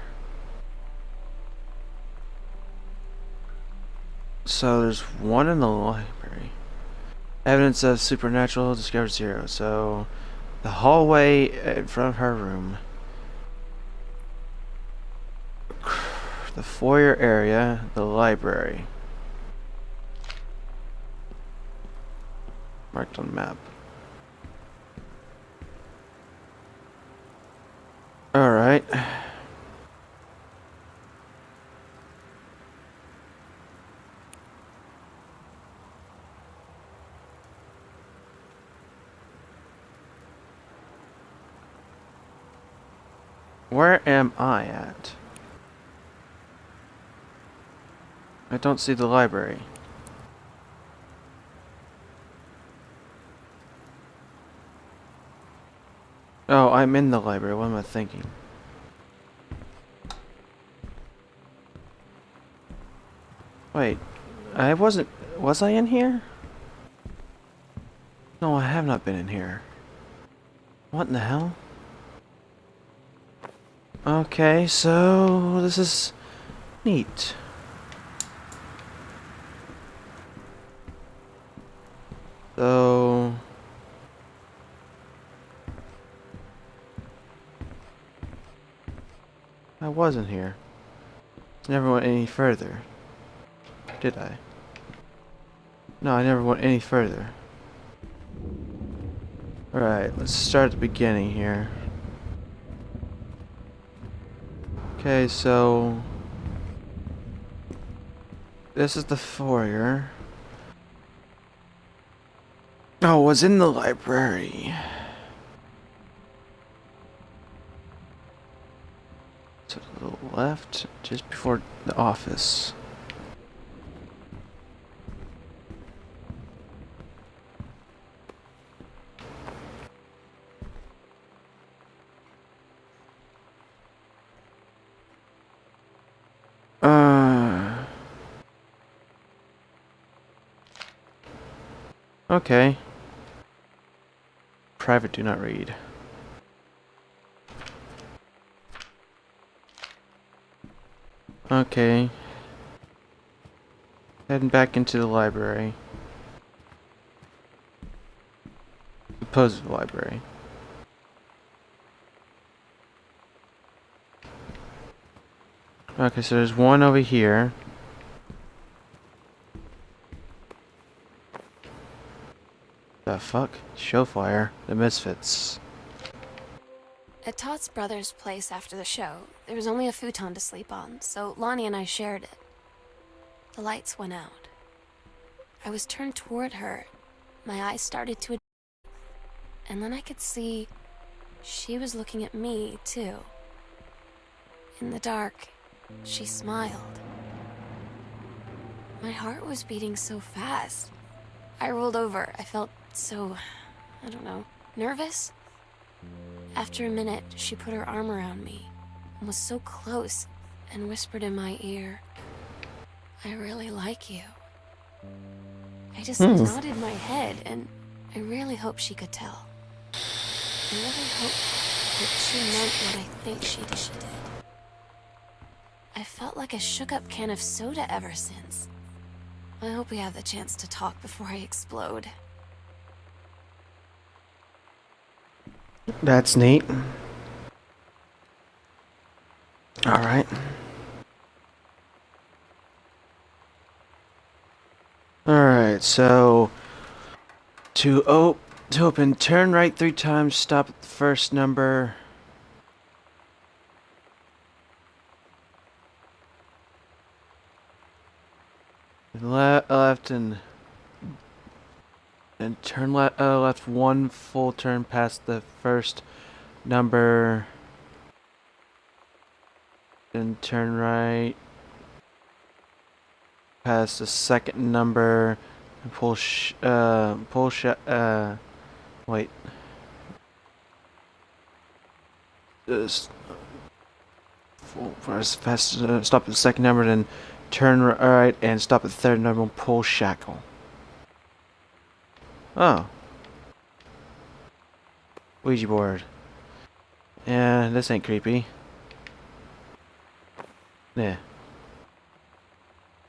So there's 1 in the library. Evidence of supernatural discovered 0. So the hallway in front of her room. The foyer area, the library. Marked on map. Alright. Where am I at? I don't see the library. Oh, I'm in the library. What am I thinking? Wait, I wasn't... Was I in here? No, I have not been in here. What in the hell? Okay, so... This is... neat. So... I wasn't here. Never went any further. Did I? No, I never went any further. Alright, let's start at the beginning here. Okay, so... This is the foyer. Oh, it was in the library. To the left, just before the office. Okay. Private, do not read. Okay. Heading back into the library. Supposed library. Okay, so there's one over here. The fuck? Showfire. The Misfits. At Todd's brother's place after the show, there was only a futon to sleep on, so Lonnie and I shared it. The lights went out. I was turned toward her. My eyes started to and then I could see she was looking at me, too. In the dark, she smiled. My heart was beating so fast. I rolled over. I felt so, I don't know, nervous? After a minute, she put her arm around me and was so close and whispered in my ear, "I really like you." I just nodded my head, and I really hope she could tell. I really hope that she meant what I think she did. I felt like a shook-up can of soda ever since. I hope we have the chance to talk before I explode. That's neat. Alright. Alright, so to open, turn right 3 times, stop at the first number. Left and turn left 1 full turn past the first number. Then turn right past the second number and wait. Just stop at the second number, then turn right and stop at the third number and pull shackle. Oh. Ouija board. Yeah, this ain't creepy. Yeah.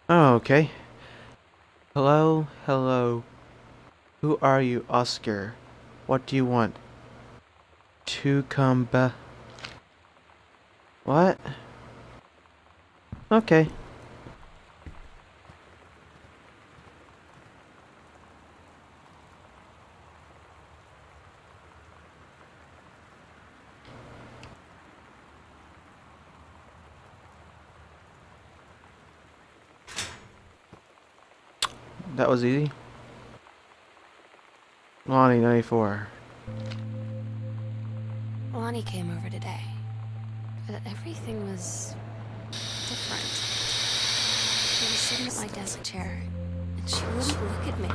Oh, okay. Hello, hello. Who are you, Oscar? What do you want? To come back. What? Okay. That was easy. Lonnie 94. Lonnie came over today. Everything was different. She was sitting at my desk chair, and she wouldn't look at me.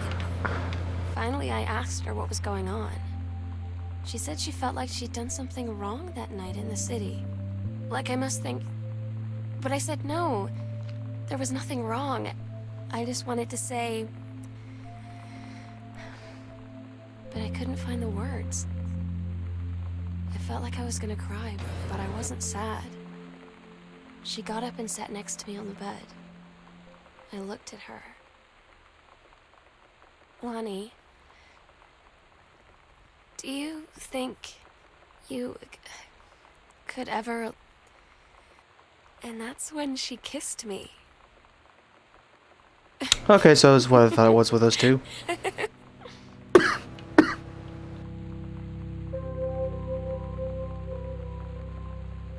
Finally, I asked her what was going on. She said she felt like she'd done something wrong that night in the city. Like I must think... But I said no. There was nothing wrong. I just wanted to say... But I couldn't find the words. I felt like I was gonna cry, but I wasn't sad. She got up and sat next to me on the bed. I looked at her. Lonnie, do you think you could ever... And that's when she kissed me. Okay, so it's what I thought it was with those two.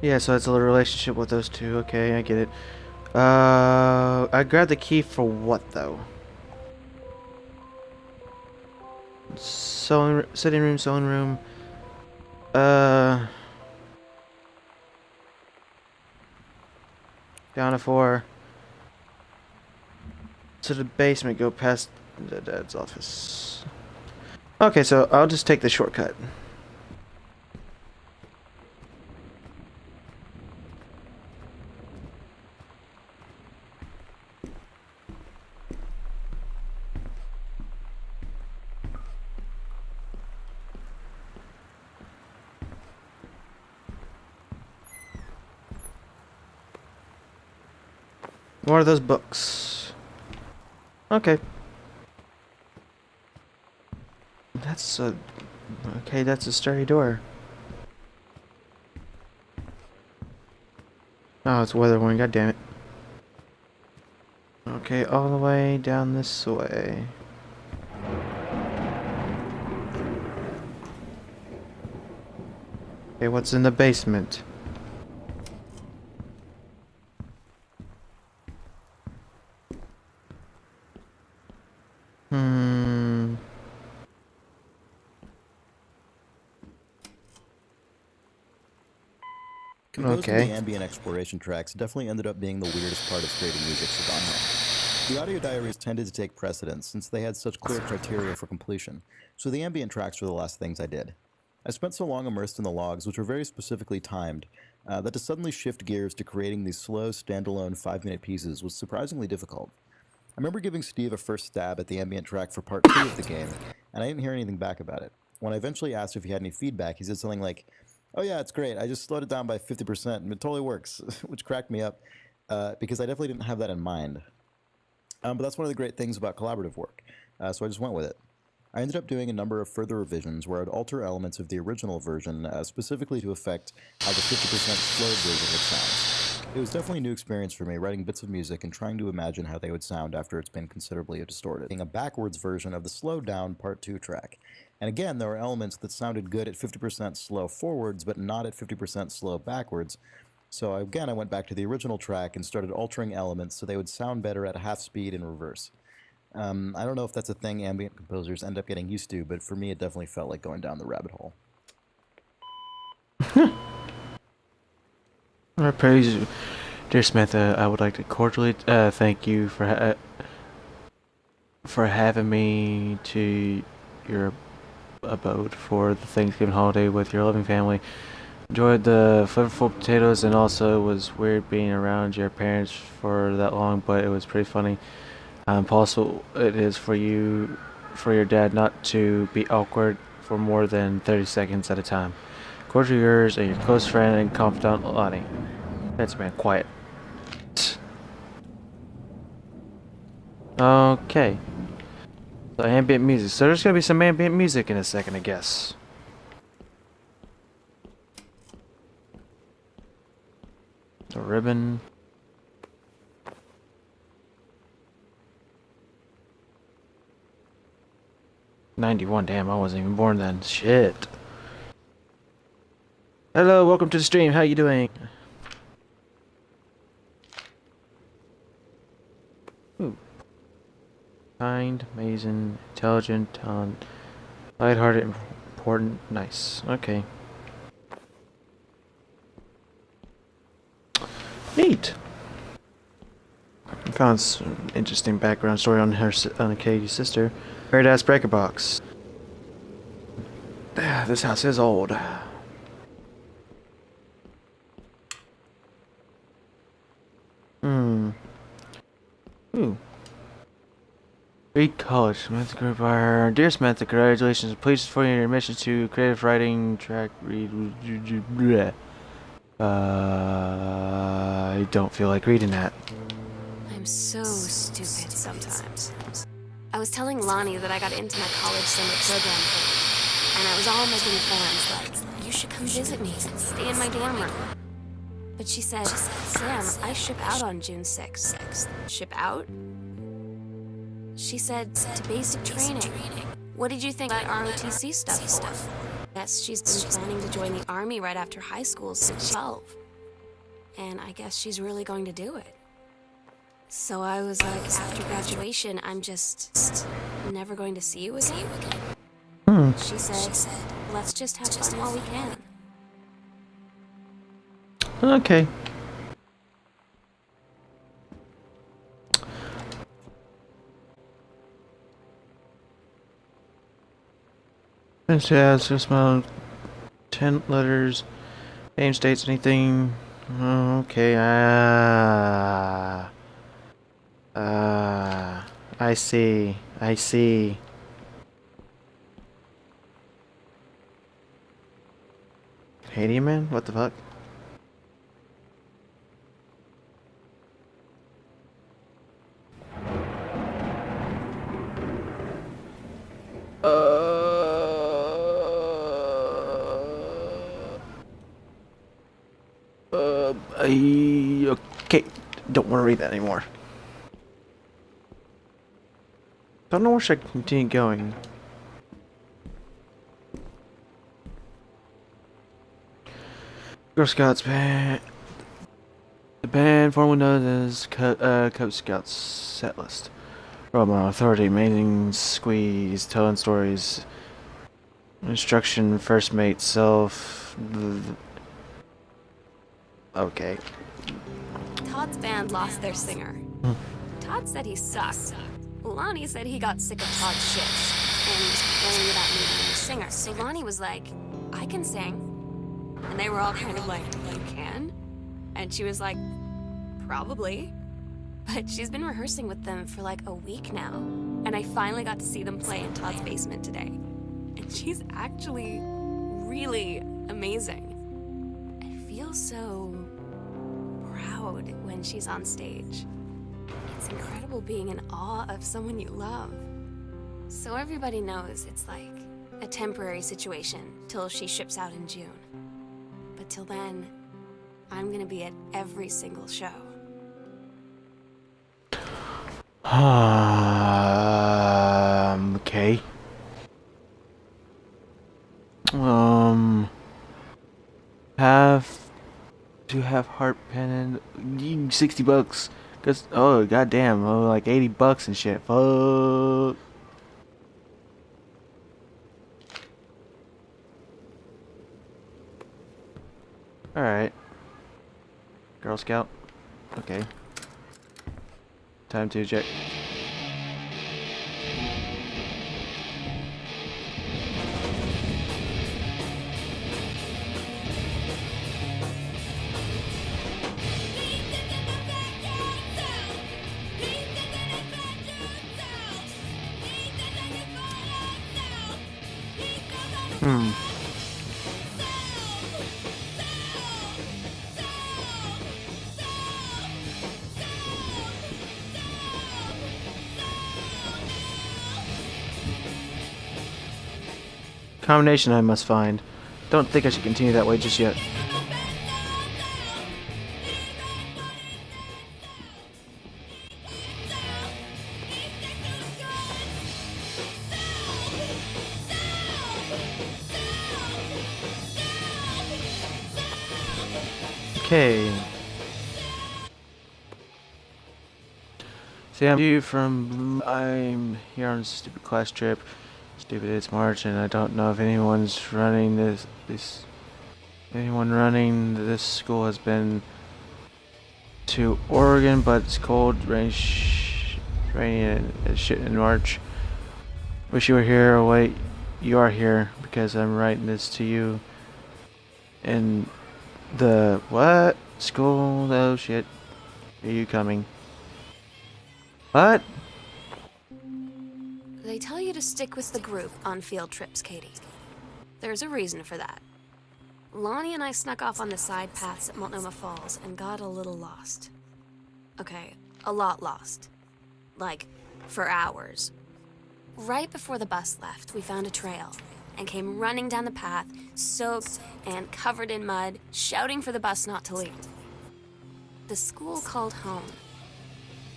Yeah, so it's a little relationship with those two. Okay, I get it. I grabbed the key for what, though? Sitting room, sewing room. Down to 4. To the basement, go past the dad's office. Okay, so I'll just take the shortcut. More of those books. Okay. That's a... Okay, that's a sturdy door. Oh, it's weather warning, god damn it. Okay, all the way down this way. Okay, what's in the basement? Hmm. Composing Okay. the ambient exploration tracks definitely ended up being the weirdest part of creating music for Gone Home. The audio diaries tended to take precedence since they had such clear criteria for completion, so the ambient tracks were the last things I did. I spent so long immersed in the logs, which were very specifically timed, that to suddenly shift gears to creating these slow, standalone 5-minute pieces was surprisingly difficult. I remember giving Steve a first stab at the ambient track for part 2 of the game, and I didn't hear anything back about it. When I eventually asked if he had any feedback, he said something like, "Oh yeah, it's great. I just slowed it down by 50% and it totally works," which cracked me up because I definitely didn't have that in mind. But that's one of the great things about collaborative work, so I just went with it. I ended up doing a number of further revisions where I'd alter elements of the original version specifically to affect how the 50% slowed version would sound. It was definitely a new experience for me, writing bits of music and trying to imagine how they would sound after it's been considerably distorted. Being a backwards version of the slowed down Part 2 track. And again, there were elements that sounded good at 50% slow forwards, but not at 50% slow backwards. So again, I went back to the original track and started altering elements so they would sound better at half speed in reverse. I don't know if that's a thing ambient composers end up getting used to, but for me it definitely felt like going down the rabbit hole. Alright, praise, dear Samantha. I would like to cordially thank you for having me to your abode for the Thanksgiving holiday with your loving family. Enjoyed the flavorful potatoes, and also was weird being around your parents for that long, but it was pretty funny. Possible it is for your dad not to be awkward for more than 30 seconds at a time. Cordially yours and your close friend and confidant, Lonnie. That's man, quiet. Okay. So ambient music. So there's gonna be some ambient music in a second, I guess. The ribbon. '91. Damn, I wasn't even born then. Shit. Hello, welcome to the stream. How you doing? Ooh. Kind, amazing, intelligent, lighthearted, important, nice. Okay. Neat. I found some interesting background story on Katie's sister. Married ass breaker box. This house is old. Ooh. Reed College, Samantha Group. Dear Samantha, congratulations. Please for your admission to creative writing track. I don't feel like reading that. I'm so stupid sometimes. I was telling Lonnie that I got into my college summer program thing, and I was all making plans like, you should come visit me and stay in my dorm room. But she said, Sam, I ship out on June 6th. Ship out? She said, to basic training. What did you think about ROTC stuff for? Guess she's been planning to join the Army right after high school since 12. And I guess she's really going to do it. So I was like, after graduation, I'm just never going to see you again. She said, let's just have fun while we can. Okay. It says just about 10 letters. Name states anything. Okay. I see. I see. Canadian man? What the fuck? Okay, don't want to read that anymore. Don't know where should I continue going. Girl Scouts band. The band formerly known as Cub Scouts set list. Role model, authority, amazing squeeze, telling stories, instruction, first mate, self. Okay. Todd's band lost their singer. Todd said he sucked. Lonnie said he got sick of Todd's shit and was complaining about needing a new singer. So Lonnie was like, I can sing. And they were all kind of like, you can? And she was like, probably. But she's been rehearsing with them for like a week now. And I finally got to see them play in Todd's basement today. And she's actually really amazing. I feel so proud when she's on stage. It's incredible being in awe of someone you love. So everybody knows it's like a temporary situation till she ships out in June. But till then, I'm gonna be at every single show. Okay. Have heart pen and $60. Cause oh goddamn, oh like $80 and shit. Fuck. All right. Girl Scout. Okay. Time to eject. Combination I must find. Don't think I should continue that way just yet. Okay. Sam, I'm here on a stupid class trip. Stupid, it's March, and I don't know if anyone's running anyone running this school has been to Oregon, but it's cold, rainy and shit in March. Wish you were here. Oh wait, you are here because I'm writing this to you. In the what school? Oh shit, are you coming? What? They tell you to stick with the group on field trips, Katie. There's a reason for that. Lonnie and I snuck off on the side paths at Multnomah Falls and got a little lost. Okay, a lot lost. Like, for hours. Right before the bus left, we found a trail and came running down the path, soaked and covered in mud, shouting for the bus not to leave. The school called home.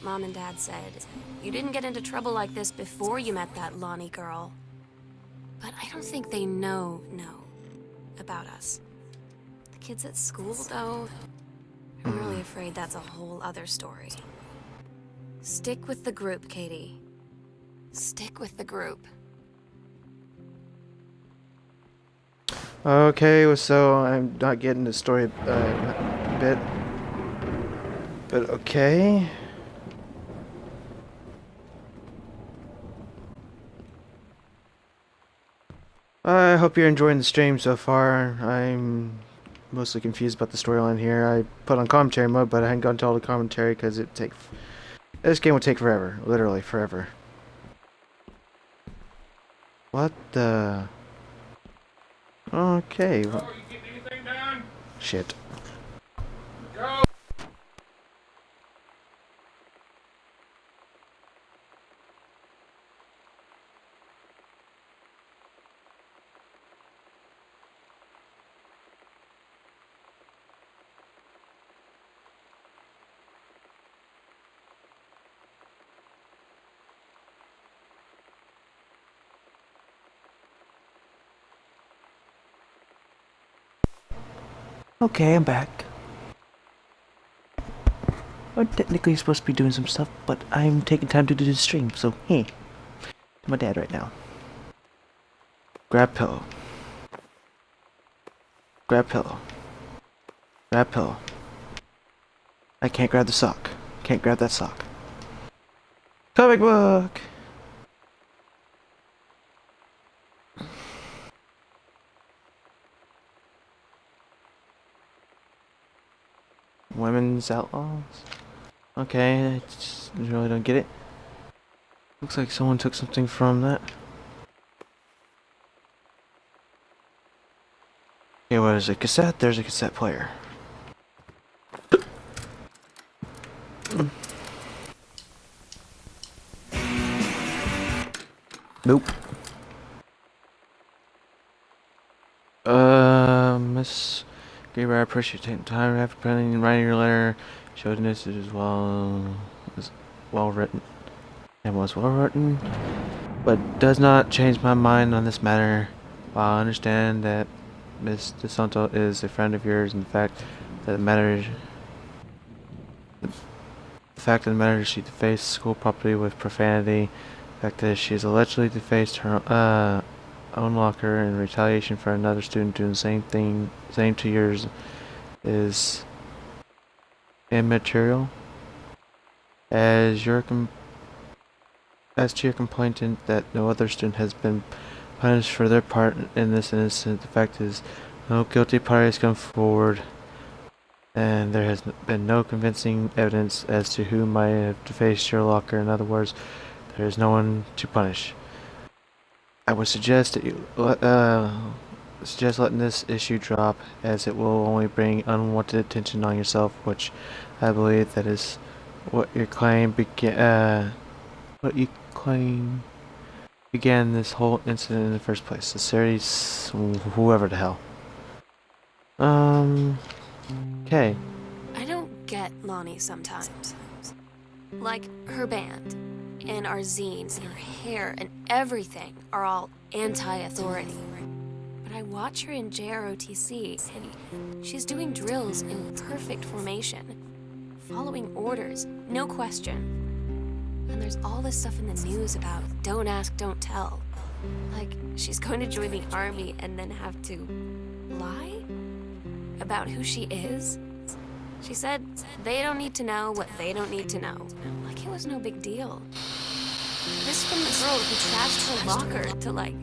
Mom and Dad said, you didn't get into trouble like this before you met that Lonnie girl. But I don't think they know about us. The kids at school, though, I'm really afraid that's a whole other story. Stick with the group, Katie. Stick with the group. Okay, well, so I'm not getting the story bit, but okay. I hope you're enjoying the stream so far. I'm mostly confused about the storyline here. I put on commentary mode, but I hadn't gone to all the commentary because this game would take forever, literally forever. What the? Okay. Joe, you getting anything done? Shit. Joe. Okay, I'm back. I'm technically supposed to be doing some stuff, but I'm taking time to do the stream, so hey. I'm my dad right now. Grab pillow. Grab pillow. Grab pillow. I can't grab the sock. Can't grab that sock. Comic book! Women's Outlaws? Okay, I just really don't get it. Looks like someone took something from that. Okay, what is a cassette? There's a cassette player. Nope. Miss Gabriel, I appreciate you taking time after penning and writing your letter. Showed this as well written. It was well written, but does not change my mind on this matter. While I understand that Miss DeSanto is a friend of yours, and the fact that the matter she defaced school property with profanity, the fact that she has allegedly defaced her own locker in retaliation for another student doing the same to yours, is immaterial. As to your complainant that no other student has been punished for their part in this incident, the fact is no guilty party has come forward, and there has been no convincing evidence as to who might have defaced your locker. In other words, there is no one to punish. I would suggest that you suggest letting this issue drop, as it will only bring unwanted attention on yourself, which I believe that is what your claim began this whole incident in the first place. The series, whoever the hell. Okay. I don't get Lonnie sometimes. Like, her band, and our zines, and her hair, and everything are all anti-authority. But I watch her in JROTC, and she's doing drills in perfect formation, following orders, no question. And there's all this stuff in the news about don't ask, don't tell. Like, she's going to join the army and then have to lie about who she is. She said they don't need to know what they don't need to know. Like it was no big deal. This from the girl who trashed her locker to, like,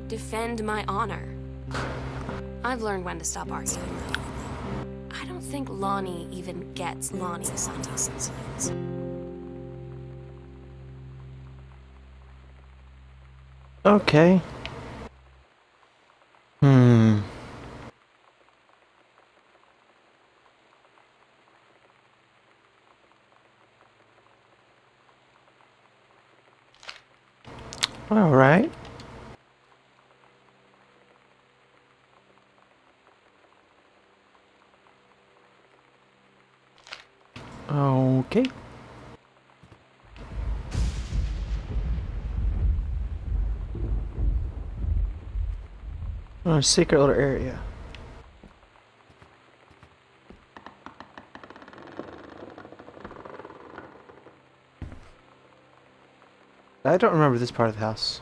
defend my honor. I've learned when to stop arguing. I don't think Lonnie even gets Lonnie sometimes. Okay. All right. Okay. A secret little area. I don't remember this part of the house.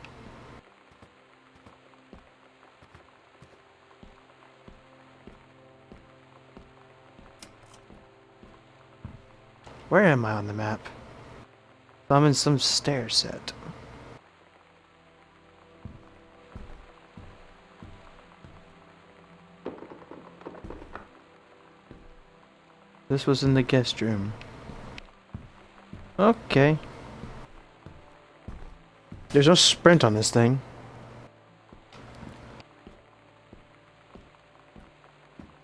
Where am I on the map? I'm in some stair set. This was in the guest room. Okay. There's no sprint on this thing.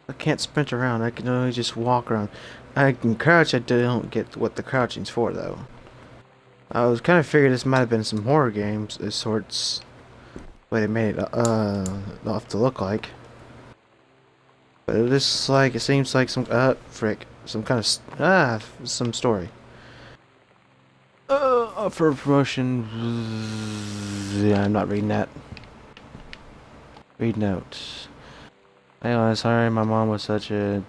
I can't sprint around, I can only just walk around. I can crouch, I don't get what the crouching's for though. I was kind of figured this might have been some horror games of sorts. What it made it off to look like. But it looks like, it seems like some, some kind of, some story. Up for promotion. Yeah, I'm not reading that. Read notes. Anyway, sorry my mom was such a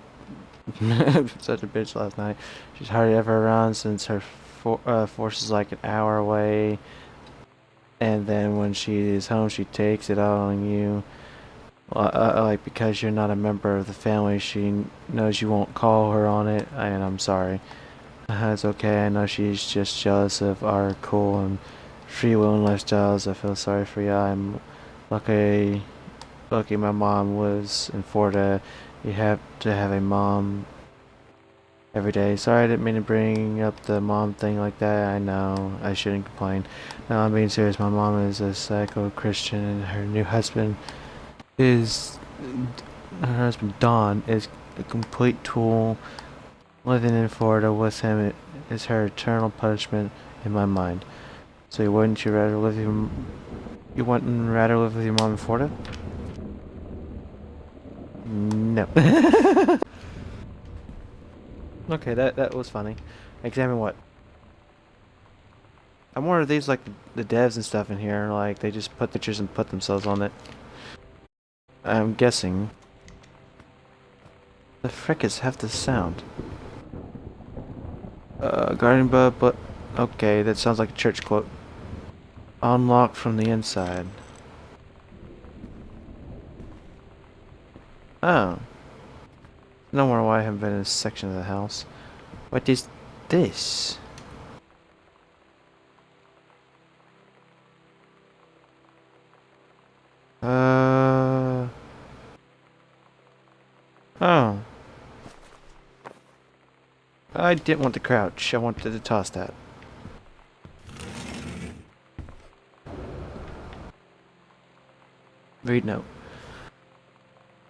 such a bitch last night. She's hardly ever around since her force is like an hour away. And then when she is home, she takes it out on you. Like, because you're not a member of the family, she knows you won't call her on it, and I'm sorry. It's okay, I know she's just jealous of our cool and free-willing lifestyles. I feel sorry for you. I'm lucky my mom was in Florida. You have to have a mom every day. Sorry, I didn't mean to bring up the mom thing like that. I know, I shouldn't complain. No, I'm being serious. My mom is a psycho-Christian, and her new husband Don is a complete tool. Living in Florida with him is her eternal punishment in my mind. So wouldn't you rather live with your mom in Florida? No. Okay, that was funny. Examine what? I'm wondering if these like the devs and stuff in here, like they just put pictures and put themselves on it. I'm guessing. The frick is half the sound. Garden bud, but okay, that sounds like a church quote. Unlocked from the inside. Oh. No wonder why I haven't been in this section of the house. What is this? Oh. I didn't want to crouch. I wanted to toss that. Read note.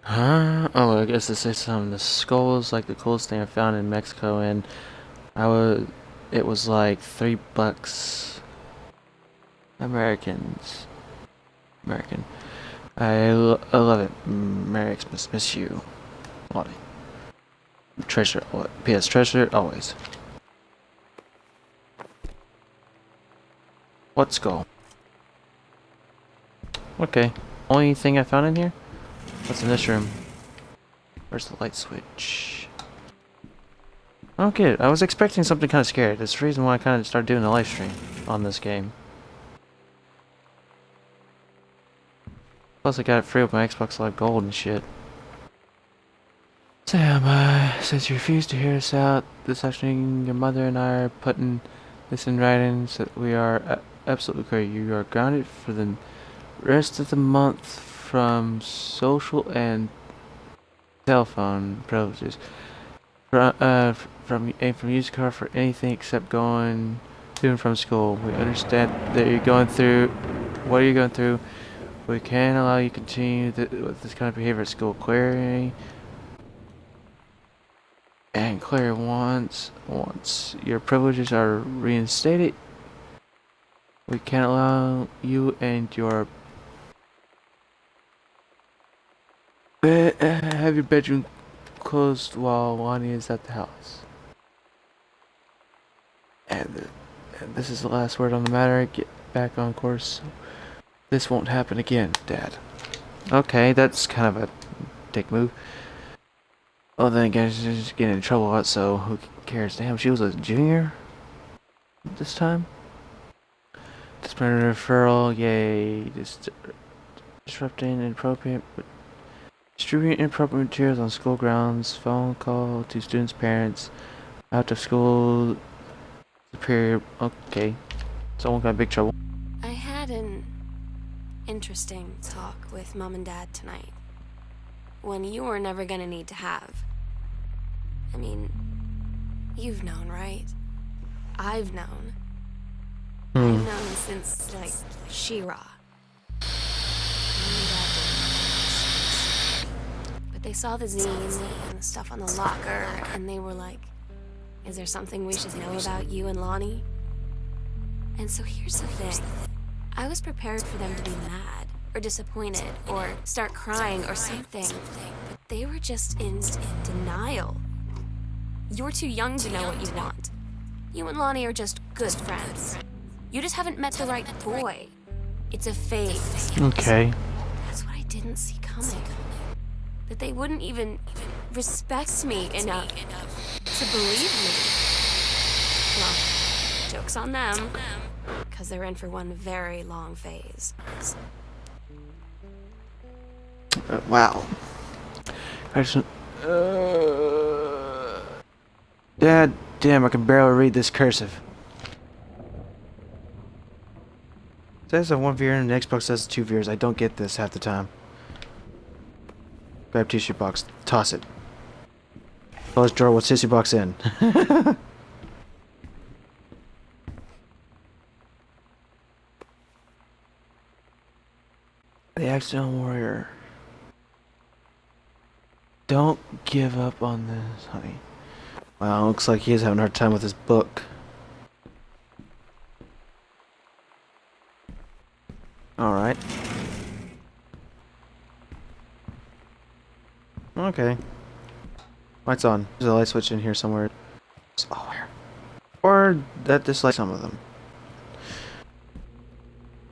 Huh? Oh, I guess this is something. The skull is like the coolest thing I found in Mexico, and it was like $3 American. I love it. Merry Xmas, miss you, Lottie. Treasure. P.S. Treasure always. What skull? Okay. Only thing I found in here? What's in this room? Where's the light switch? Oh, good. I was expecting something kind of scary. That's the reason why I kind of started doing the live stream on this game. Plus, I got it free with my Xbox Live Gold and shit. Sam, since you refused to hear us out this afternoon, your mother and I are putting this in writing so that we are absolutely clear. You are grounded for the rest of the month from social and cell phone privileges. From use car for anything except going to and from school. We understand that you're going through what are you going through. We can't allow you to continue with this kind of behavior at school. Clary and Claire, once your privileges are reinstated, we can't allow you and your have your bedroom closed while Lonnie is at the house. And this is the last word on the matter. Get back on course. This won't happen again, Dad. Okay, that's kind of a dick move. Well, then again, she's just getting in trouble a lot, so who cares? Damn, she was a junior this time. Disciplinary referral, yay. Disrupting inappropriate, distributing inappropriate materials on school grounds. Phone call to students' parents. Out of school superior. Okay, someone got in big trouble. I had an interesting talk with Mom and Dad tonight. One you were never gonna need to have. I mean, you've known, right? I've known. I've known since, like, She-Ra. But they saw the zine and the stuff on the locker, and they were like, is there something we should know about you and Lonnie? And so here's the thing. I was prepared for them to be mad, or disappointed, or start crying, or something. But they were just in denial. You're too young to know what you want. You and Lonnie are just good friends. You just haven't met the right boy. It's a phase. Okay. That's what I didn't see coming. that they wouldn't even respect me enough to believe me. Well, joke's on them, because they're in for one very long phase. Wow. Dad, damn, I can barely read this cursive. It says a 1 viewer and the Xbox says 2 viewers. I don't get this half the time. Grab tissue box. Toss it. Close drawer with tissue box in. The Accidental Warrior. Don't give up on this, honey. Wow, looks like he's having a hard time with his book. Alright. Okay. Lights on. There's a light switch in here somewhere. Somewhere. Or that dislikes some of them.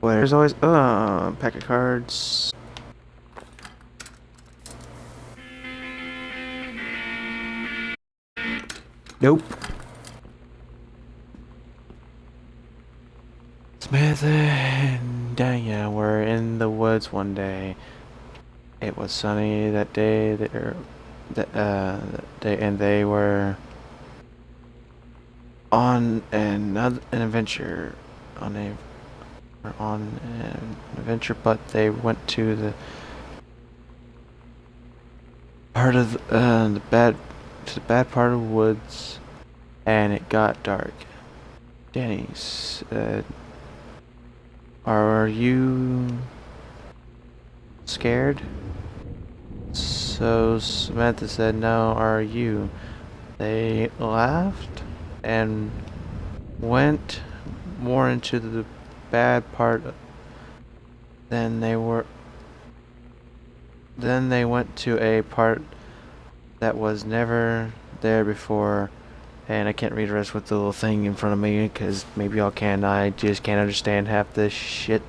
Wait, there's always pack of cards. Nope. Smith and Danya were in the woods one day. It was sunny that day. And they were on an adventure. On an adventure, but they went to the part of the bad part of the woods, and it got dark. Danny said, "Are you scared?" So Samantha said, "No, are you?" They laughed and went more into the bad part. Then they went to a part that was never there before, and I can't read the rest with the little thing in front of me because maybe y'all can. I just can't understand half this shit.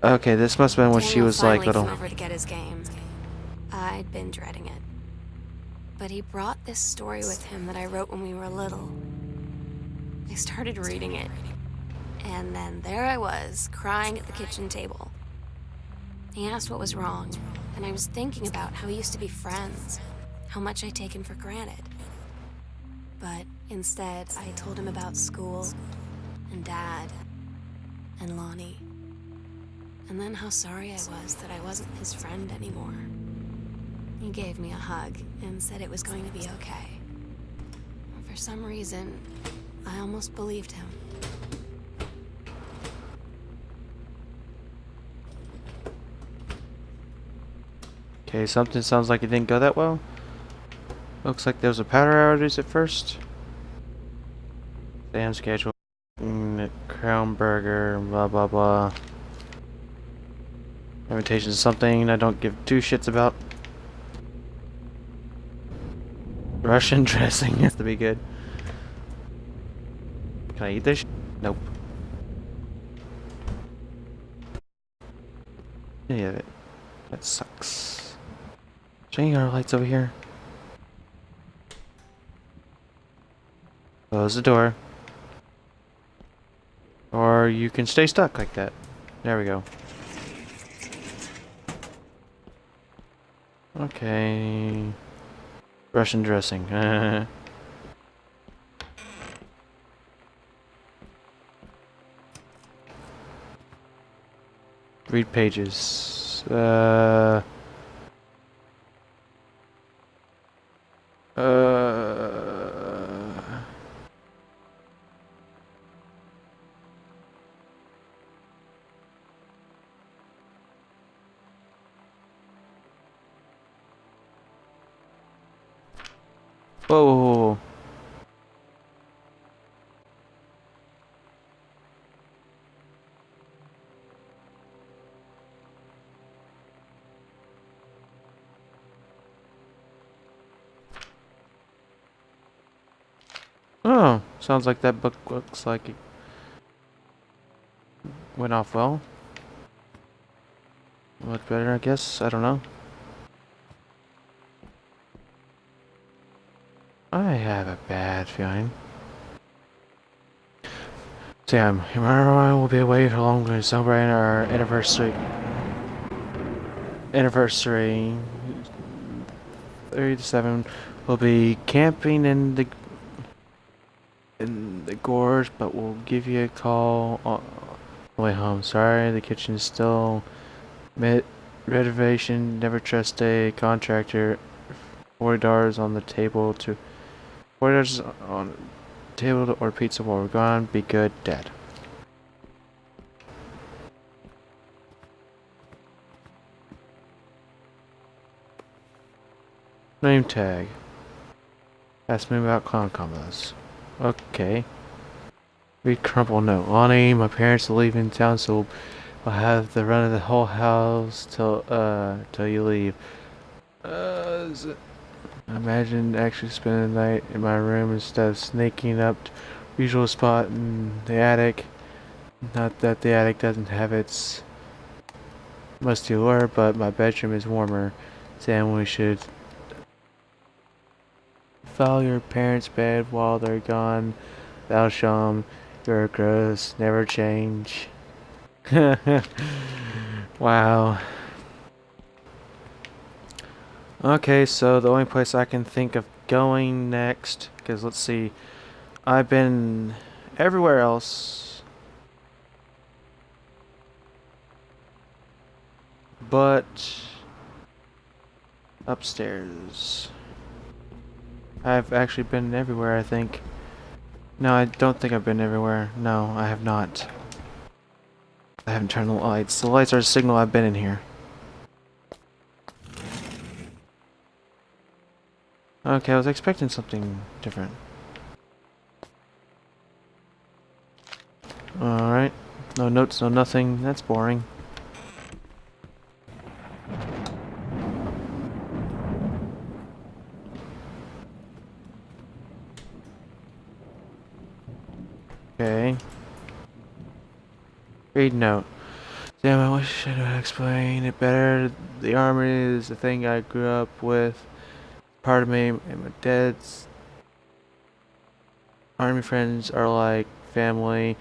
Okay, this must have been when she was like little. Came over to get his game. I'd been dreading it, but he brought this story with him that I wrote when we were little. I started reading it, and then there I was, crying at the kitchen table. He asked what was wrong, and I was thinking about how we used to be friends, how much I'd taken for granted. But instead, I told him about school, and Dad, and Lonnie. And then how sorry I was that I wasn't his friend anymore. He gave me a hug and said it was going to be okay. For some reason, I almost believed him. Okay, something sounds like it didn't go that well. Looks like there was a power outage at first. Damn schedule. Crown Burger, blah blah blah. Invitation is something I don't give two shits about. Russian dressing has to be good. Can I eat this? Nope. Any of it. That sucks. Changing our lights over here. Close the door. Or you can stay stuck like that. There we go. Okay. Russian dressing. Read pages. Whoa. Oh, sounds like that book looks like it went off well. Much better, I guess. I don't know. I have a bad feeling. Sam, tomorrow I will be away for long to celebrate our anniversary. 37. We'll be camping in the gorge, but we'll give you a call on the way home. Sorry, the kitchen's still reservation. Never trust a contractor. $40 on the table to $40 on the table to order pizza while we're gone. Be good, Dad. Name tag. Ask me about clown combos. Okay. Read crumple note. Lonnie, my parents are leaving town, so I'll have the run of the whole house till you leave. Imagine actually spending the night in my room instead of sneaking up to usual spot in the attic. Not that the attic doesn't have its musty allure, but my bedroom is warmer. Sam, we should file your parents' bed while they're gone. Thou show 'em you're gross, never change. Wow. Okay, so the only place I can think of going next, because let's see, I've been everywhere else, but upstairs. I've actually been everywhere, I think. No, I don't think I've been everywhere. No, I have not. I haven't turned the lights. The lights are a signal I've been in here. Okay, I was expecting something different. Alright. No notes, no nothing. That's boring. Okay. Read note. Damn, I wish I could explain it better. The army is the thing I grew up with. Part of me and my dad's army friends are like family.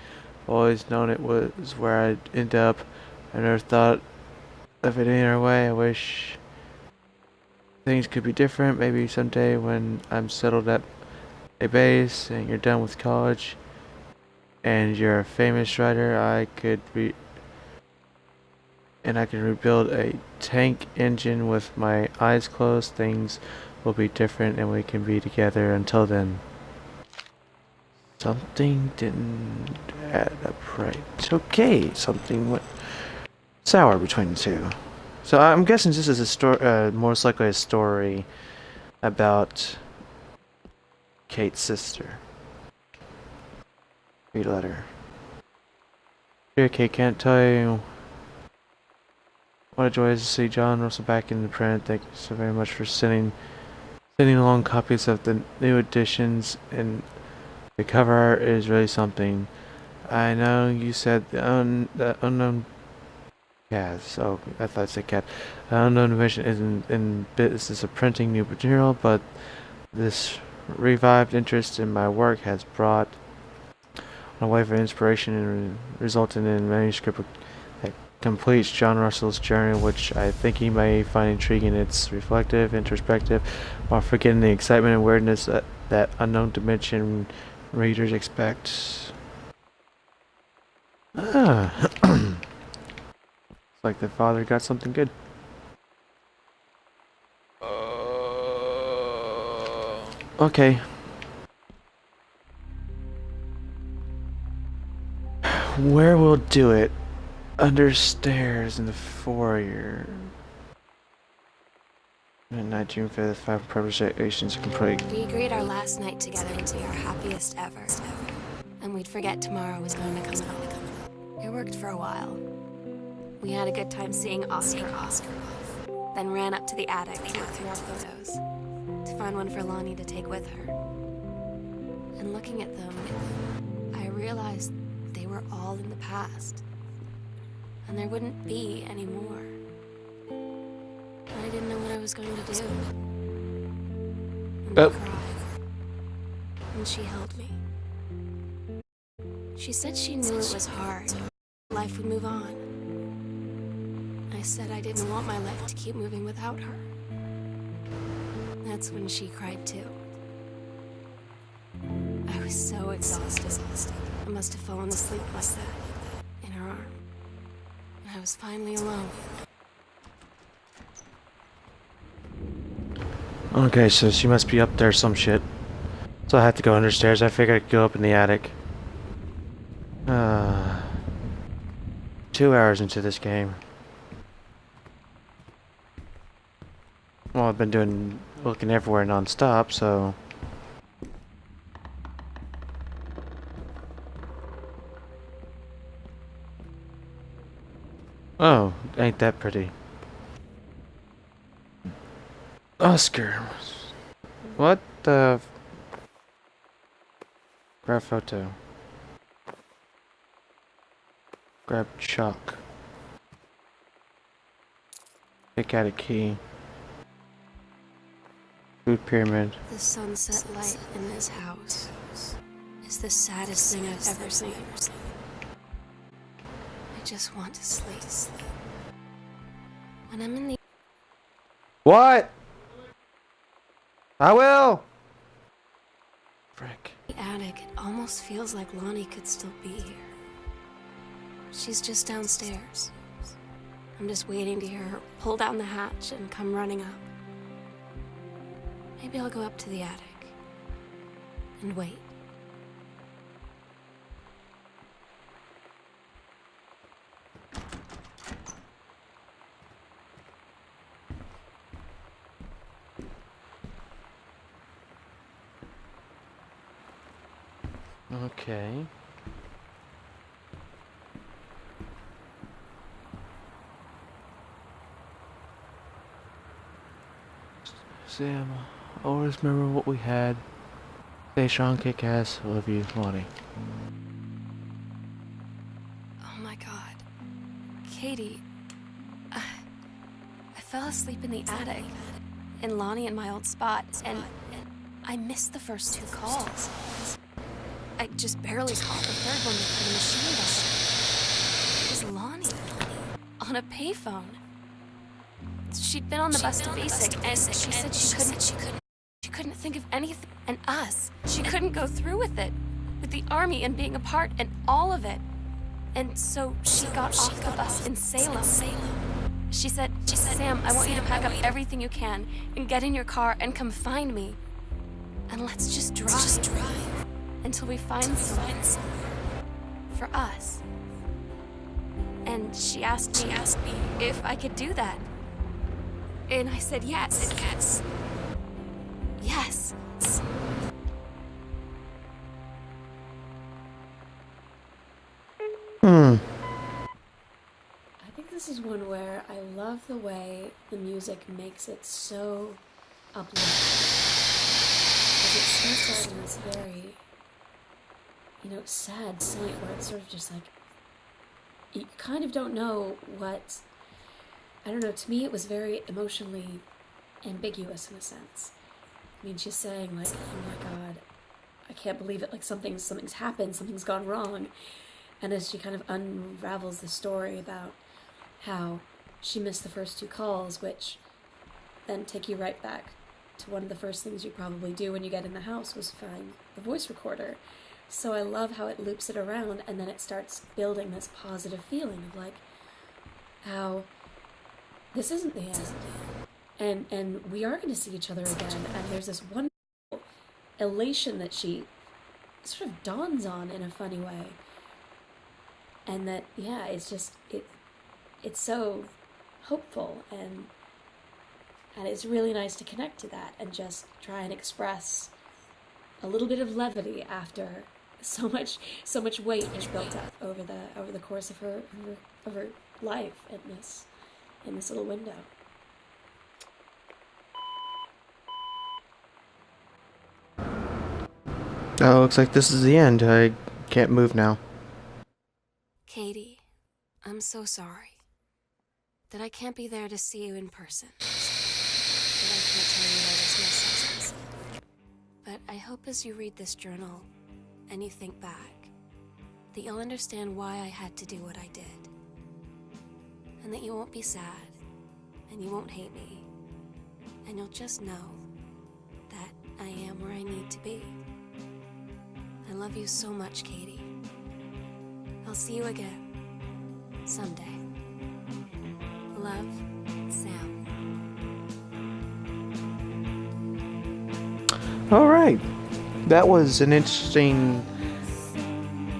I've always known it was where I'd end up. I never thought of it any other way. I wish things could be different. Maybe someday when I'm settled at a base and you're done with college and you're a famous writer, I could rebuild a tank engine with my eyes closed. Things will be different and we can be together. Until then, something didn't add up right. Okay, something went sour between the two. So I'm guessing this is a story, most likely a story about Kate's sister. Read letter. Dear Kate, can't tell you what a joy it is to see John Russell back in the print. Thank you so very much for sending along copies of the new editions, and the cover art is really something. I know you said the unknown cat. So I thought it said cat. The unknown division isn't in business of printing new material, but this revived interest in my work has brought on a wave of inspiration and resulted in a manuscript that completes John Russell's journey, which I think he may find intriguing. It's reflective, introspective, while forgetting the excitement and weirdness that unknown dimension readers expect. It's like the father got something good. Okay. Where we'll do it? Under stairs in the foyer. Midnight, June 5th, 5 preparations complete. We agreed our last night together would be our happiest ever. And we'd forget tomorrow was going to come up. It worked for a while. We had a good time seeing Oscar. Then ran up to the attic to look through our photos, to find one for Lonnie to take with her. And looking at them, I realized they were all in the past. And there wouldn't be any more. And I didn't know what I was going to do. And I cried. and she held me. She said she knew it was hard. Life would move on. I said I didn't want my life to keep moving without her. That's when she cried too. I was so exhausted. I must have fallen asleep like that, in her arm. And I was finally alone. Okay, so she must be up there some shit. So I have to go understairs. I figured I'd go up in the attic. 2 hours into this game. Well, I've been looking everywhere non-stop, so... Oh, ain't that pretty. Oscar. What the... Grab photo. Grab chalk. Pick out a key. Food pyramid. The sunset light in this house is the saddest thing I've ever seen. I just want to sleep. When I'm in the What? I will! Frick. attic, it almost feels like Lonnie could still be here. She's just downstairs. I'm just waiting to hear her pull down the hatch and come running up. Maybe I'll go up to the attic and wait. Okay. Sam, always remember what we had. Stay strong, kick ass. Love you, Lonnie. Oh my god. Katie, I fell asleep in the attic, in Lonnie in my old spot, and I missed the first 2 calls. I just barely caught the third one before the machine died. It was Lonnie, on a payphone. She'd been on the bus to basic, and she said she couldn't think of anything. And us, she couldn't go through with it, with the army and being apart and all of it. And so she got off the bus in Salem. She said, Sam, I want you to pack up everything you can and get in your car and come find me. And let's just drive until we find someone for us. And she asked me if I could do that. And I said yes. Yes. I think this is one where I love the way the music makes it so uplifting. As it starts out in this very, sad point where it's sort of just like, you kind of don't know what, I don't know, to me it was very emotionally ambiguous in a sense. I mean, she's saying like, oh my god, I can't believe it, like something's happened, something's gone wrong. And as she kind of unravels the story about how she missed the first 2 calls, which then take you right back to one of the first things you probably do when you get in the house was find the voice recorder. So I love how it loops it around and then it starts building this positive feeling of like how this isn't the end. And we are going to see each other again. And there's this wonderful elation that she sort of dawns on in a funny way. And that, yeah, it's just, it's so hopeful and it's really nice to connect to that and just try and express a little bit of levity after so much weight has built up over the course of her life in this little window. Oh, looks like this is the end. I can't move now. Katie, I'm so sorry that I can't be there to see you in person. That I can't tell you all this myself. But I hope as you read this journal and you think back that you'll understand why I had to do what I did. And that you won't be sad and you won't hate me. And you'll just know that I am where I need to be. I love you so much, Katie. I'll see you again someday. Love, Sam. All right, that was an interesting,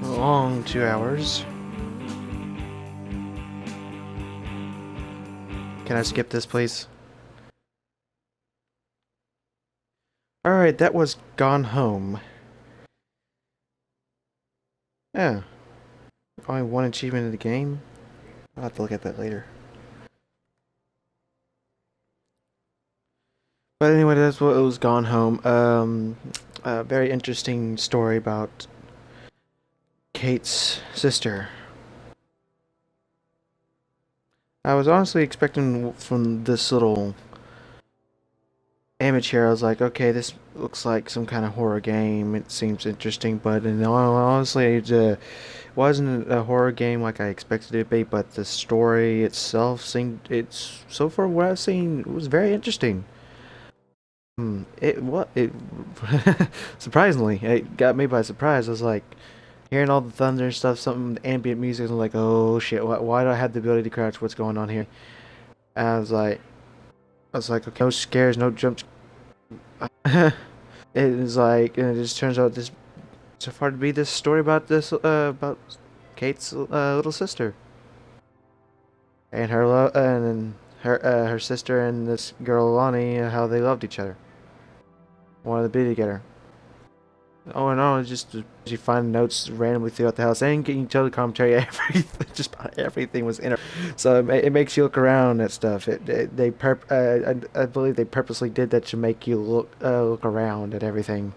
long 2 hours. Can I skip this, please? All right, that was Gone Home. Yeah, only one achievement in the game. I'll have to look at that later. But anyway, that's what it was. Gone Home. A very interesting story about Kate's sister. I was honestly expecting from this little image here, I was like, okay, this looks like some kind of horror game. It seems interesting, but honestly, it wasn't a horror game like I expected it to be. But the story itself it's so far what I've seen, it was very interesting. It surprisingly, it got me by surprise. I was like hearing all the thunder and stuff, some ambient music. And I'm like, oh shit, why do I have the ability to crouch? What's going on here? And I was like, okay, no scares, no jumps. It is like, and it just turns out this so far to be this story about about Kate's little sister and her sister and this girl Lonnie, how they loved each other, wanted to be together. Oh no, just you find notes randomly throughout the house, and you can tell the commentary, everything, just about everything was in it. So it makes you look around at stuff. I believe they purposely did that to make you look around at everything,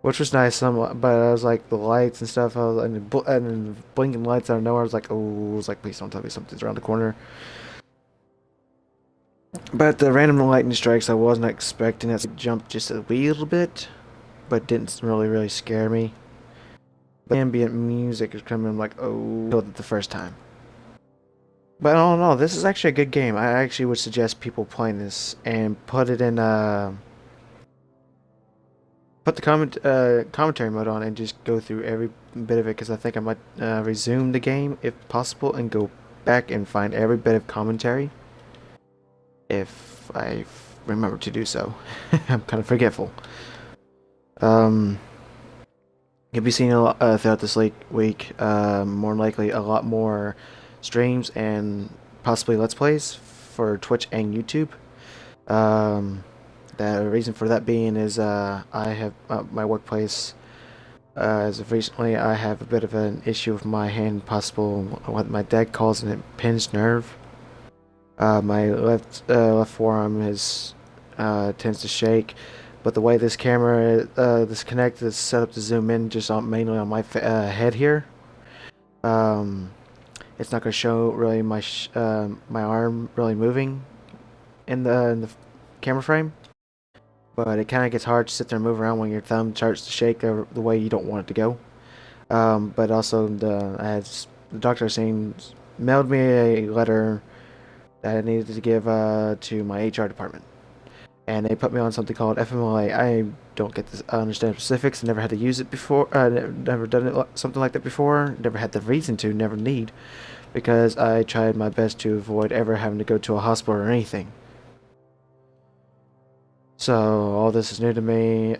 which was nice. But I was like the lights and stuff, and blinking lights out of nowhere. I was like, oh, I was like, please don't tell me something's around the corner. But the random lightning strikes, I wasn't expecting it to jump just a wee little bit, but didn't really scare me. But ambient music is coming, I'm like, oh, killed it the first time. But I don't know, this is actually a good game. I actually would suggest people playing this and put it in put the commentary mode on and just go through every bit of it, because I think I might resume the game if possible and go back and find every bit of commentary if I remember to do so. I'm kind of forgetful. You'll be seeing a lot throughout this week, more than likely a lot more streams and possibly Let's Plays for Twitch and YouTube. The reason for that being is I have my workplace, as of recently, I have a bit of an issue with my hand, possible what my dad calls an impinged nerve. My left forearm tends to shake. But the way this camera, this Kinect is set up to zoom in just mainly on my head here, it's not going to show really my arm really moving in the camera frame. But it kind of gets hard to sit there and move around when your thumb starts to shake the way you don't want it to go. But also the doctor mailed me a letter that I needed to give to my HR department. And they put me on something called FMLA. I don't understand specifics. Never had to use it before. Never done something like that before. Never had the reason to. Never need, because I tried my best to avoid ever having to go to a hospital or anything. So all this is new to me.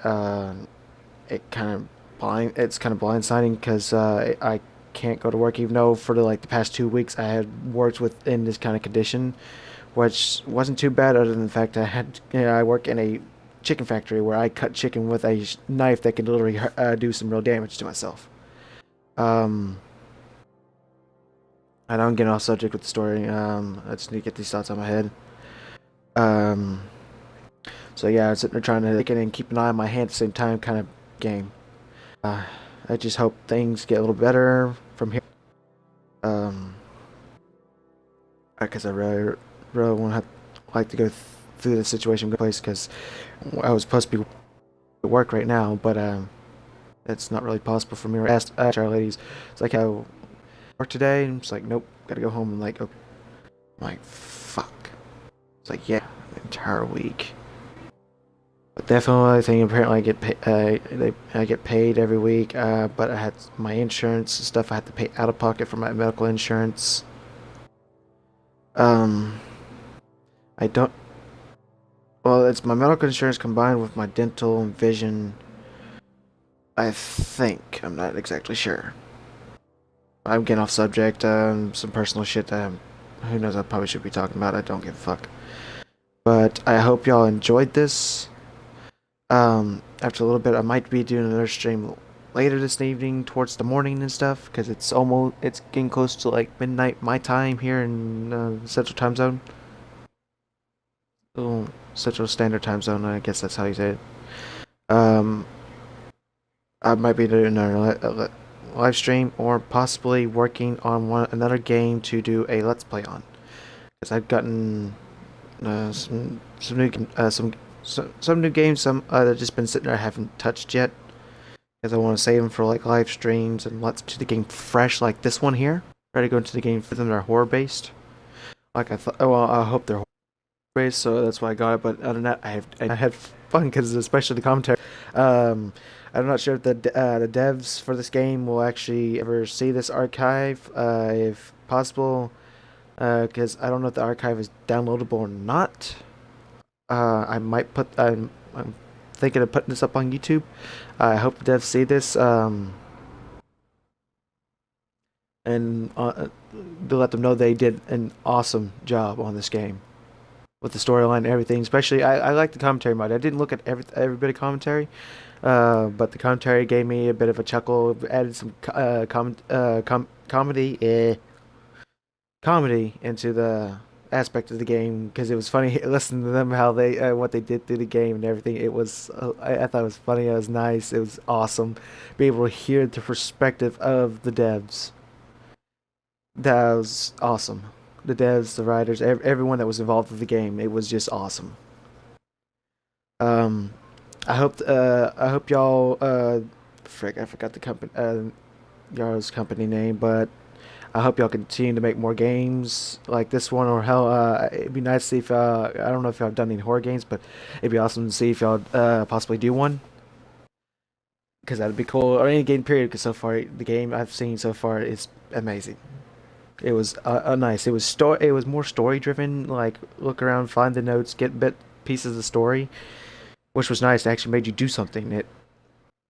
It's kind of blindsiding because I can't go to work, even though for the past 2 weeks I had worked within this kind of condition, which wasn't too bad, other than the fact I work in a chicken factory where I cut chicken with a knife that can literally do some real damage to myself. I don't get off subject with the story. I just need to get these thoughts out of my head. So yeah, I was sitting there trying to look at it and keep an eye on my hand at the same time, kind of game. I just hope things get a little better from here. Because I really won't like to go through the situation in place, because I was supposed to be at work right now, but it's not really possible for me. I asked our ladies, it's like how work today, and it's like, nope, gotta go home. I'm like, okay. I'm like, fuck. It's like, yeah, the entire week. But definitely, I think apparently I get paid every week. But I had my insurance and stuff. I had to pay out of pocket for my medical insurance. I don't. Well, it's my medical insurance combined with my dental and vision. I think I'm not exactly sure. I'm getting off subject. Some personal shit that who knows I probably should be talking about. I don't give a fuck. But I hope y'all enjoyed this. After a little bit, I might be doing another stream later this evening, towards the morning and stuff, because it's getting close to like midnight my time here in Central Time Zone. Oh, Central Standard Time Zone, I guess that's how you say it. I might be doing a live stream or possibly working on another game to do a let's play on, because I've gotten some new games, some that just been sitting there I haven't touched yet, because I want to save them for like live streams and let's to the game fresh, like this one here. Try to go into the game for them. They're horror based. Like I thought. Oh, well, I hope they're horror based, so that's why I got it. But other than that, I had fun, because especially the commentary. I'm not sure if the devs for this game will actually ever see this archive, if possible, because I don't know if the archive is downloadable or not. I might put. I'm thinking of putting this up on YouTube. I hope the devs see this. And to let them know they did an awesome job on this game with the storyline and everything. Especially, I like the commentary mode. I didn't look at every bit of commentary, but the commentary gave me a bit of a chuckle. Added some comedy into the aspect of the game, because it was funny listening to them how they what they did through the game and everything. It was I thought it was funny. It was nice. It was awesome. Be able to hear the perspective of the devs. That was awesome. The devs, the writers, everyone that was involved with the game. It was just awesome. I hope y'all frick, I forgot the company y'all's company name, but I hope y'all continue to make more games like this one, or hell, it'd be nice to see if I don't know if y'all have done any horror games, but it'd be awesome to see if y'all possibly do one, because that'd be cool. Or any game period, because so far the game I've seen so far is amazing. It was nice. It was more story driven. Like look around, find the notes, get pieces of story, which was nice. It actually made you do something.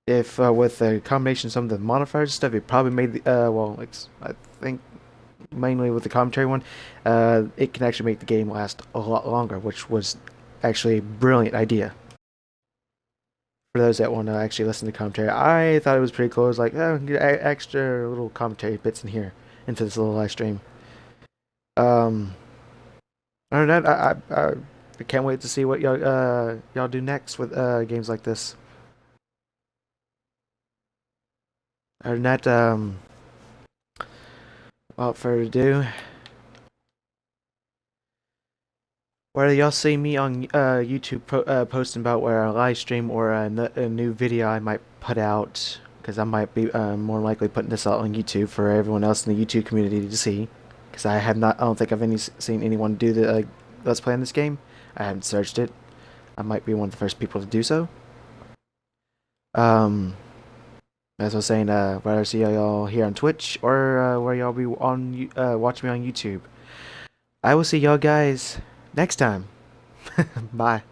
If with a combination of some of the modifiers and stuff, it probably made the I think mainly with the commentary one, it can actually make the game last a lot longer, which was actually a brilliant idea. For those that want to actually listen to commentary, I thought it was pretty cool. It was like, oh, get extra little commentary bits in here into this little live stream. Other than that, I can't wait to see what y'all do next with games like this. Other than that, without further ado, whether y'all see me on YouTube posting about where a live stream or a new video I might put out, because I might be more likely putting this out on YouTube for everyone else in the YouTube community to see, because I don't think I've seen anyone do the let's play on this game. I haven't searched it. I might be one of the first people to do so. As I was saying, whether I see y'all here on Twitch or where y'all be on watch me on YouTube. I will see y'all guys next time. Bye.